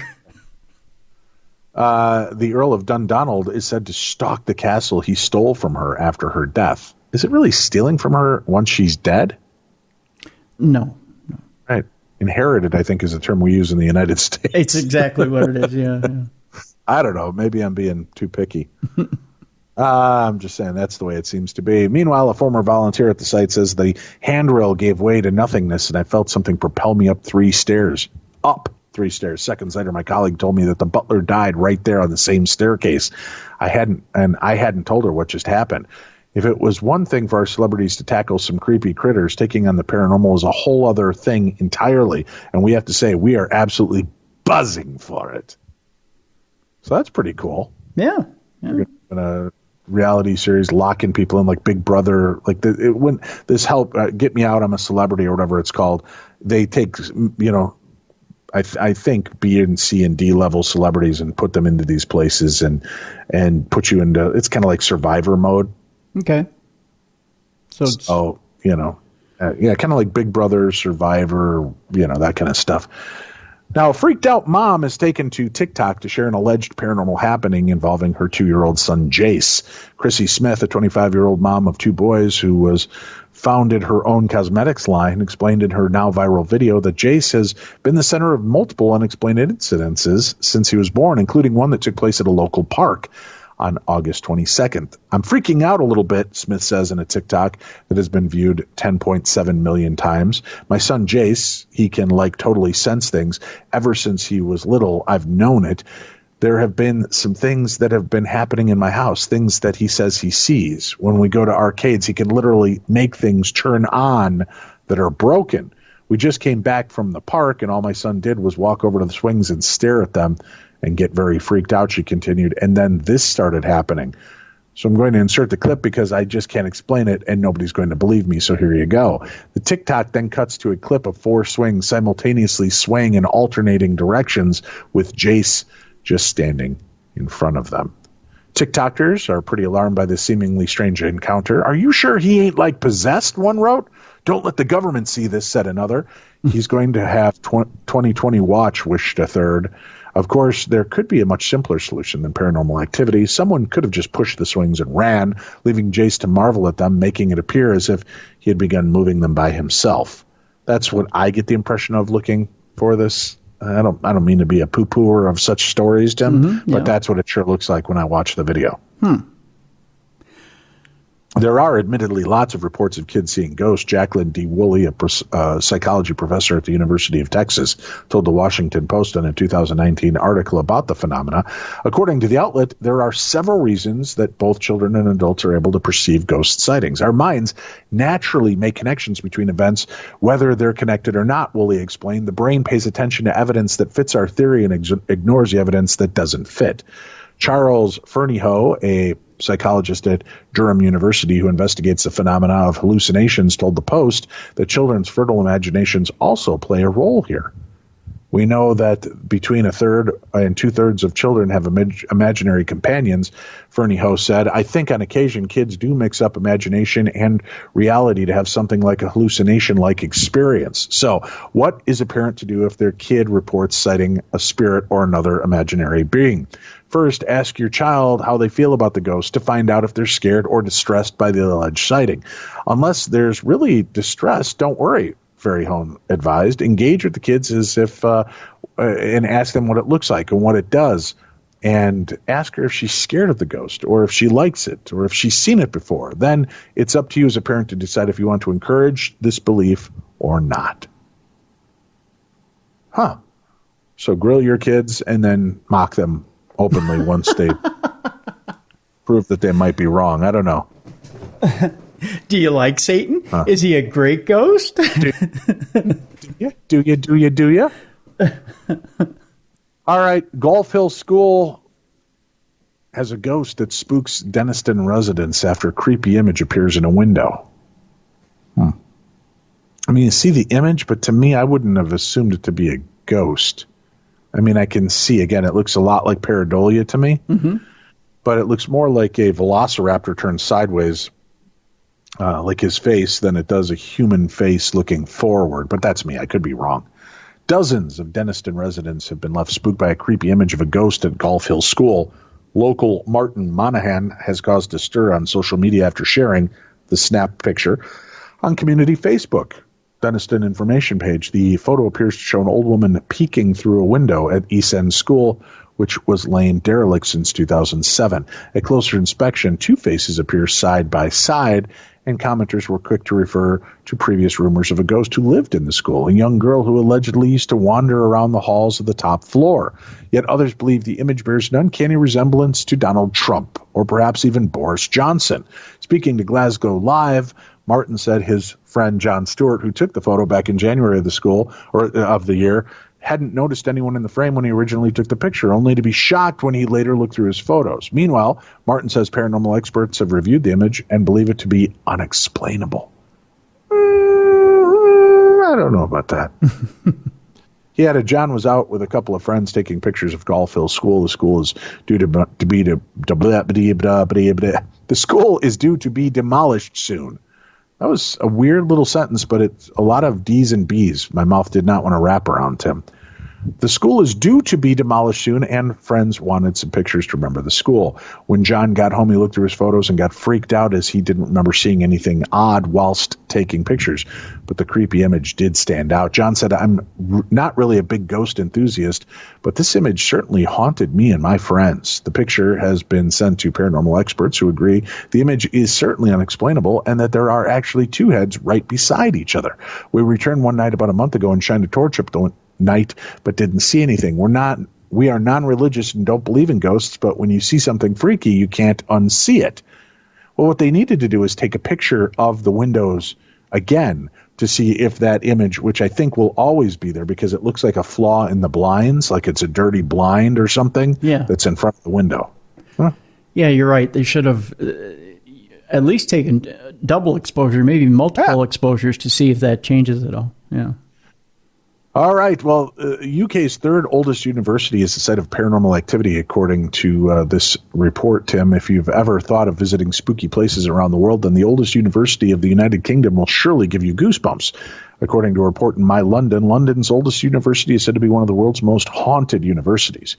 The Earl of Dundonald is said to stalk the castle he stole from her after her death. Is it really stealing from her once she's dead? No. Right. Inherited, I think, is a term we use in the United States. It's exactly what it is, yeah. I don't know. Maybe I'm being too picky. I'm just saying that's the way it seems to be. Meanwhile, a former volunteer at the site says the handrail gave way to nothingness, and I felt something propel me up 3 stairs. Up 3 stairs. Seconds later, my colleague told me that the butler died right there on the same staircase. I hadn't told her what just happened. If it was one thing for our celebrities to tackle some creepy critters, taking on the paranormal is a whole other thing entirely, and we have to say we are absolutely buzzing for it. So that's pretty cool. Yeah. We're gonna reality series locking people in like Big Brother, like when this help Get Me Out, I'm a Celebrity, or whatever it's called. They take, I think B and C and D level celebrities and put them into these places and put you into, it's kind of like Survivor mode. Okay. So kind of like Big Brother, Survivor, that kind of stuff. Now, a freaked out mom has taken to TikTok to share an alleged paranormal happening involving her 2-year-old son, Jace. Chrissy Smith, a 25-year-old mom of 2 boys who founded her own cosmetics line, explained in her now viral video that Jace has been the center of multiple unexplained incidences since he was born, including one that took place at a local park on August 22nd. I'm freaking out a little bit, Smith says in a TikTok that has been viewed 10.7 million times. My son Jace, he can totally sense things. Ever since he was little, I've known it. There have been some things that have been happening in my house, things that he says he sees. When we go to arcades, he can literally make things turn on that are broken. We just came back from the park, and all my son did was walk over to the swings and stare at them and get very freaked out, she continued. And then this started happening. So I'm going to insert the clip because I just can't explain it and nobody's going to believe me. So here you go. The TikTok then cuts to a clip of 4 swings simultaneously swaying in alternating directions with Jace just standing in front of them. TikTokers are pretty alarmed by this seemingly strange encounter. Are you sure he ain't like possessed? One wrote. Don't let the government see this, said another. He's going to have 2020 watch, wished a third. Of course, there could be a much simpler solution than paranormal activity. Someone could have just pushed the swings and ran, leaving Jace to marvel at them, making it appear as if he had begun moving them by himself. That's what I get the impression of looking for this. I don't mean to be a poo-pooer of such stories, Tim, but that's what it sure looks like when I watch the video. There are admittedly lots of reports of kids seeing ghosts. Jacqueline D. Woolley, a psychology professor at the University of Texas, told the Washington Post in a 2019 article about the phenomena. According to the outlet, there are several reasons that both children and adults are able to perceive ghost sightings. Our minds naturally make connections between events, whether they're connected or not, Woolley explained. The brain pays attention to evidence that fits our theory and ignores the evidence that doesn't fit. Charles Fernyhough, a psychologist at Durham University who investigates the phenomena of hallucinations, told the Post that children's fertile imaginations also play a role here. We know that between a third and two-thirds of children have imaginary companions, Fernyhough said. I think on occasion kids do mix up imagination and reality to have something like a hallucination-like experience. So what is a parent to do if their kid reports sighting a spirit or another imaginary being? First, ask your child how they feel about the ghost to find out if they're scared or distressed by the alleged sighting. Unless there's really distress, don't worry, Ferryhone advised. Engage with the kids as if and ask them what it looks like and what it does. And ask her if she's scared of the ghost or if she likes it or if she's seen it before. Then it's up to you as a parent to decide if you want to encourage this belief or not. So grill your kids and then mock them openly once they prove that they might be wrong. I don't know. Do you like Satan? Is he a great ghost? Do you? All right. Golf Hill School has a ghost that spooks Denniston residents after a creepy image appears in a window. I mean, you see the image, but to me, I wouldn't have assumed it to be a ghost. I mean, I can see, again, it looks a lot like pareidolia to me, but it looks more like a velociraptor turned sideways, like his face, than it does a human face looking forward. But that's me. I could be wrong. Dozens of Denniston residents have been left spooked by a creepy image of a ghost at Golf Hill School. Local Martin Monahan has caused a stir on social media after sharing the snap picture on community Facebook. Denniston information page. The photo appears to show an old woman peeking through a window at East End School, which was laying derelict since 2007. At closer inspection, two faces appear side by side, and commenters were quick to refer to previous rumors of a ghost who lived in the school, a young girl who allegedly used to wander around the halls of the top floor. Yet others believe the image bears an uncanny resemblance to Donald Trump, or perhaps even Boris Johnson. Speaking to Glasgow Live, Martin said his friend John Stewart, who took the photo back in January of the year, hadn't noticed anyone in the frame when he originally took the picture, only to be shocked when he later looked through his photos. Meanwhile, Martin says paranormal experts have reviewed the image and believe it to be unexplainable. I don't know about that. He added, John was out with a couple of friends taking pictures of Golf Hill School. The school is due to be demolished soon. That was a weird little sentence, but it's a lot of D's and B's. My mouth did not want to wrap around, Tim. The school is due to be demolished soon, and friends wanted some pictures to remember the school. When John got home, he looked through his photos and got freaked out as he didn't remember seeing anything odd whilst taking pictures. But the creepy image did stand out. John said, I'm not really a big ghost enthusiast, but this image certainly haunted me and my friends. The picture has been sent to paranormal experts who agree the image is certainly unexplainable and that there are actually two heads right beside each other. We returned one night about a month ago and shined a torch up the night, but didn't see anything. We are non-religious and don't believe in ghosts, but when you see something freaky, you can't unsee it. Well, what they needed to do is take a picture of the windows again to see if that image, which I think will always be there because it looks like a flaw in the blinds, like it's a dirty blind or something that's in front of the window. Yeah, you're right. They should have at least taken double exposure, maybe multiple exposures to see if that changes at all. Yeah. All right. Well, UK's third oldest university is the site of paranormal activity, according to this report, Tim. If you've ever thought of visiting spooky places around the world, then the oldest university of the United Kingdom will surely give you goosebumps. According to a report in My London, London's oldest university is said to be one of the world's most haunted universities.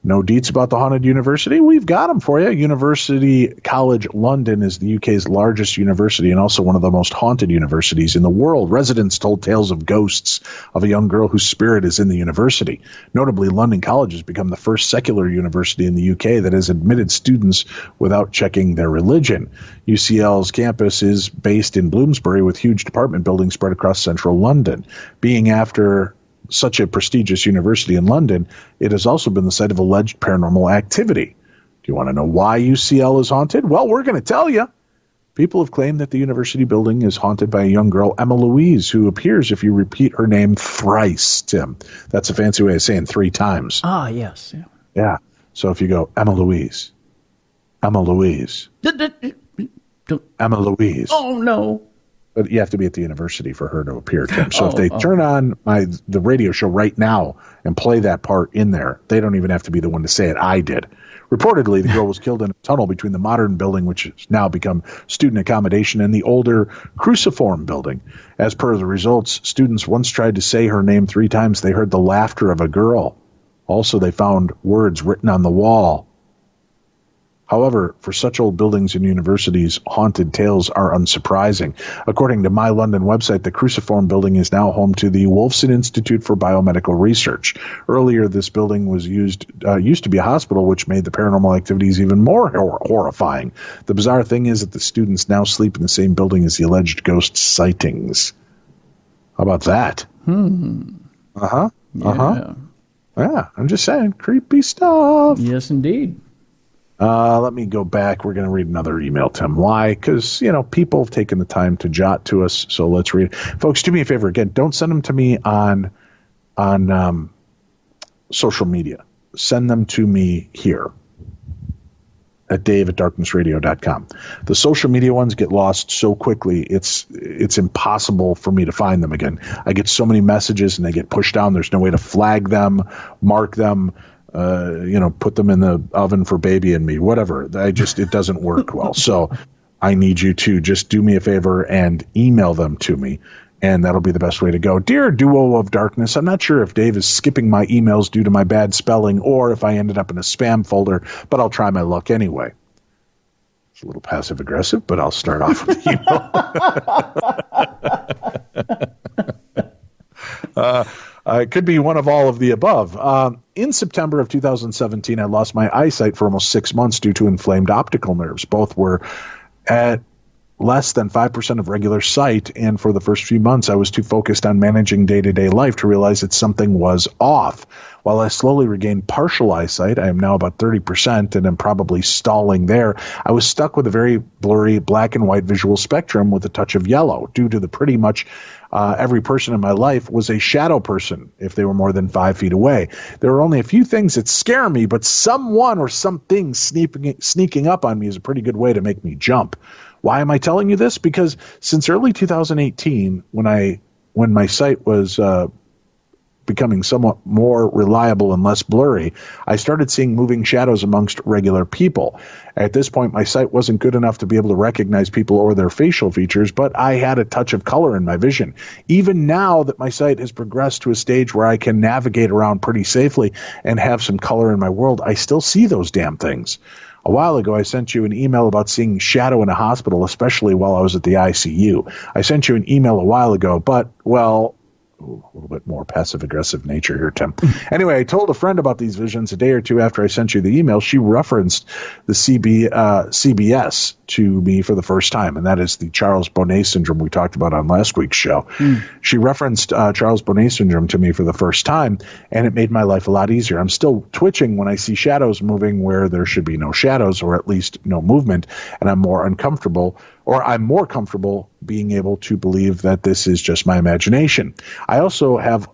No deets about the haunted university? We've got them for you. University College London is the UK's largest university and also one of the most haunted universities in the world. Residents told tales of ghosts of a young girl whose spirit is in the university. Notably, London College has become the first secular university in the UK that has admitted students without checking their religion. UCL's campus is based in Bloomsbury with huge apartment buildings spread across central London. Being after such a prestigious university in London, it has also been the site of alleged paranormal activity. Do you want to know why UCL is haunted? Well, we're going to tell you. People have claimed that the university building is haunted by a young girl, Emma Louise, who appears if you repeat her name thrice, Tim. That's a fancy way of saying 3 times. Ah, yes. Yeah. Yeah. So if you go, Emma Louise, Emma Louise, Emma Louise. Oh, no. But you have to be at the university for her to appear, Tim. So if they turn on the radio show right now and play that part in there, they don't even have to be the one to say it. I did. Reportedly, the girl was killed in a tunnel between the modern building, which has now become student accommodation, and the older cruciform building. As per the results, students once tried to say her name 3 times. They heard the laughter of a girl. Also, they found words written on the wall. However, for such old buildings and universities, haunted tales are unsurprising. According to My London website, the Cruciform building is now home to the Wolfson Institute for Biomedical Research. Earlier, this building was used to be a hospital, which made the paranormal activities even more horrifying. The bizarre thing is that the students now sleep in the same building as the alleged ghost sightings. How about that? Yeah. Yeah, I'm just saying, creepy stuff. Yes, indeed. Let me go back. We're going to read another email, Tim. Why? Because, people have taken the time to jot to us, so let's read it. Folks, do me a favor. Again, don't send them to me on social media. Send them to me here at dave@darknessradio.com. The social media ones get lost so quickly, it's impossible for me to find them again. I get so many messages, and they get pushed down. There's no way to flag them, mark them, put them in the oven for baby and me, whatever. It doesn't work well. So I need you to just do me a favor and email them to me, and that'll be the best way to go. Dear Duo of Darkness, I'm not sure if Dave is skipping my emails due to my bad spelling or if I ended up in a spam folder, but I'll try my luck anyway. It's a little passive aggressive, but I'll start off with the email. It could be one of all of the above. In September of 2017, I lost my eyesight for almost 6 months due to inflamed optical nerves. Both were at less than 5% of regular sight, and for the first few months, I was too focused on managing day-to-day life to realize that something was off. While I slowly regained partial eyesight, I am now about 30% and am probably stalling there. I was stuck with a very blurry black and white visual spectrum with a touch of yellow due to the pretty much every person in my life was a shadow person if they were more than 5 feet away. There are only a few things that scare me, but someone or something sneaking up on me is a pretty good way to make me jump. Why am I telling you this? Because since early 2018, when my sight was becoming somewhat more reliable and less blurry, I started seeing moving shadows amongst regular people. At this point, my sight wasn't good enough to be able to recognize people or their facial features, but I had a touch of color in my vision. Even now that my sight has progressed to a stage where I can navigate around pretty safely and have some color in my world, I still see those damn things. A while ago, I sent you an email about seeing shadow in a hospital, especially while I was at the ICU. I sent you an email a while ago, but, well, a little bit more passive-aggressive nature here, Tim. Anyway, I told a friend about these visions a day or two after I sent you the email. She referenced the CBS to me for the first time, and that is the Charles Bonnet syndrome we talked about on last week's show. She referenced Charles Bonnet syndrome to me for the first time, and it made my life a lot easier. I'm still twitching when I see shadows moving where there should be no shadows, or at least no movement, and I'm more comfortable being able to believe that this is just my imagination. I also have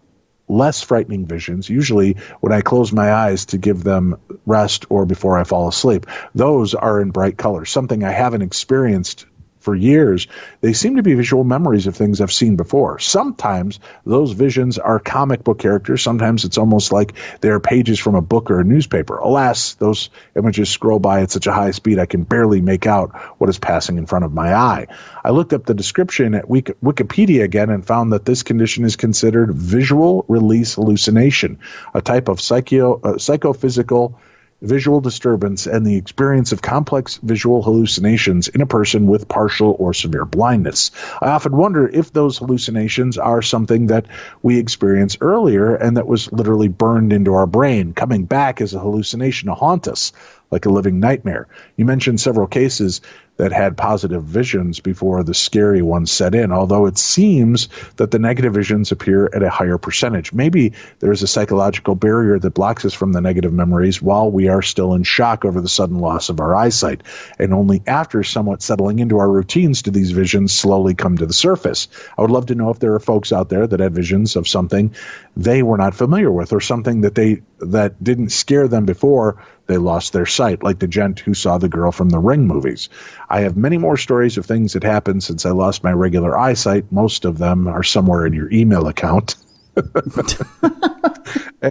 less frightening visions, usually when I close my eyes to give them rest or before I fall asleep. Those are in bright colors, something I haven't experienced for years, they seem to be visual memories of things I've seen before. Sometimes those visions are comic book characters. Sometimes it's almost like they're pages from a book or a newspaper. Alas, those images scroll by at such a high speed I can barely make out what is passing in front of my eye. I looked up the description at Wikipedia again and found that this condition is considered visual release hallucination, a type of psychophysical visual disturbance and the experience of complex visual hallucinations in a person with partial or severe blindness. I often wonder if those hallucinations are something that we experienced earlier and that was literally burned into our brain, coming back as a hallucination to haunt us like a living nightmare. You mentioned several cases that had positive visions before the scary ones set in, although it seems that the negative visions appear at a higher percentage. Maybe there's a psychological barrier that blocks us from the negative memories while we are still in shock over the sudden loss of our eyesight. And only after somewhat settling into our routines do these visions slowly come to the surface. I would love to know if there are folks out there that had visions of something they were not familiar with, or something that didn't scare them before they lost their sight, like the gent who saw the girl from the Ring movies. I have many more stories of things that happened since I lost my regular eyesight. Most of them are somewhere in your email account.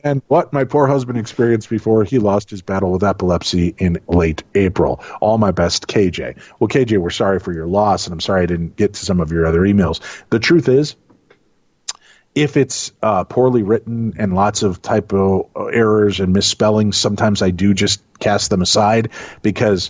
And what my poor husband experienced before he lost his battle with epilepsy in late April. All my best, KJ. Well, KJ, we're sorry for your loss, and I'm sorry I didn't get to some of your other emails. The truth is, if it's poorly written and lots of typo errors and misspellings, sometimes I do just cast them aside because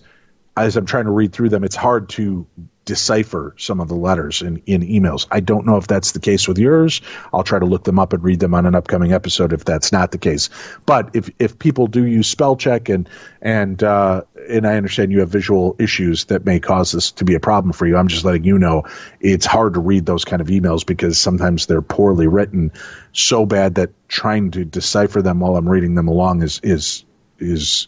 as I'm trying to read through them, it's hard to decipher some of the letters in emails. I don't know if that's the case with yours. I'll try to look them up and read them on an upcoming episode if that's not the case. But if people do use spell check and I understand you have visual issues that may cause this to be a problem for you, I'm just letting you know it's hard to read those kind of emails because sometimes they're poorly written so bad that trying to decipher them while I'm reading them along is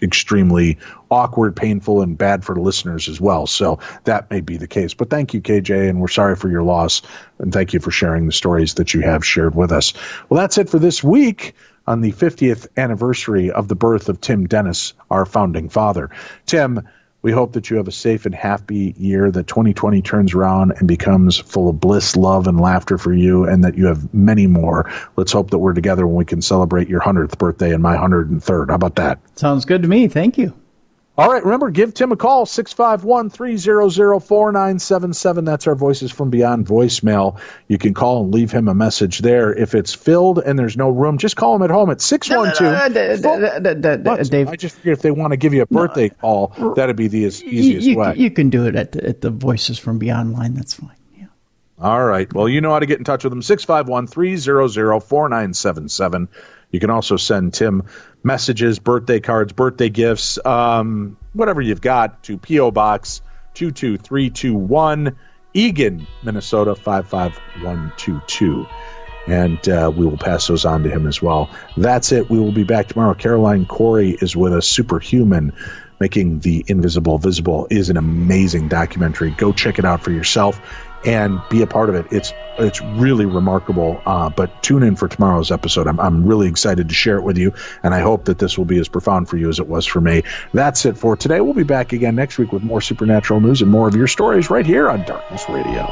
extremely awkward, painful, and bad for the listeners as well. So that may be the case. But thank you, KJ, and we're sorry for your loss. And thank you for sharing the stories that you have shared with us. Well, that's it for this week on the 50th anniversary of the birth of Tim Dennis, our founding father. Tim, we hope that you have a safe and happy year, that 2020 turns around and becomes full of bliss, love, and laughter for you, and that you have many more. Let's hope that we're together when we can celebrate your 100th birthday and my 103rd. How about that? Sounds good to me. Thank you. All right, remember, give Tim a call, 651-300-4977. That's our Voices from Beyond voicemail. You can call and leave him a message there. If it's filled and there's no room, just call him at home at 612. Dave, I just figured if they want to give you a birthday call, that'd be the easiest way. You can do it at the Voices from Beyond line. That's fine. Yeah. All right. Well, you know how to get in touch with them, 651-300-4977. You can also send Tim messages, birthday cards, birthday gifts, whatever you've got, to P.O. Box 22321, Eagan, Minnesota 55122. And we will pass those on to him as well. That's it. We will be back tomorrow. Caroline Corey is with us, Superhuman, Making the Invisible Visible is an amazing documentary. Go check it out for yourself and be a part of it. It's really remarkable. But tune in for tomorrow's episode. I'm really excited to share it with you, and I hope that this will be as profound for you as it was for me. That's it for today. We'll be back again next week with more supernatural news and more of your stories right here on Darkness Radio.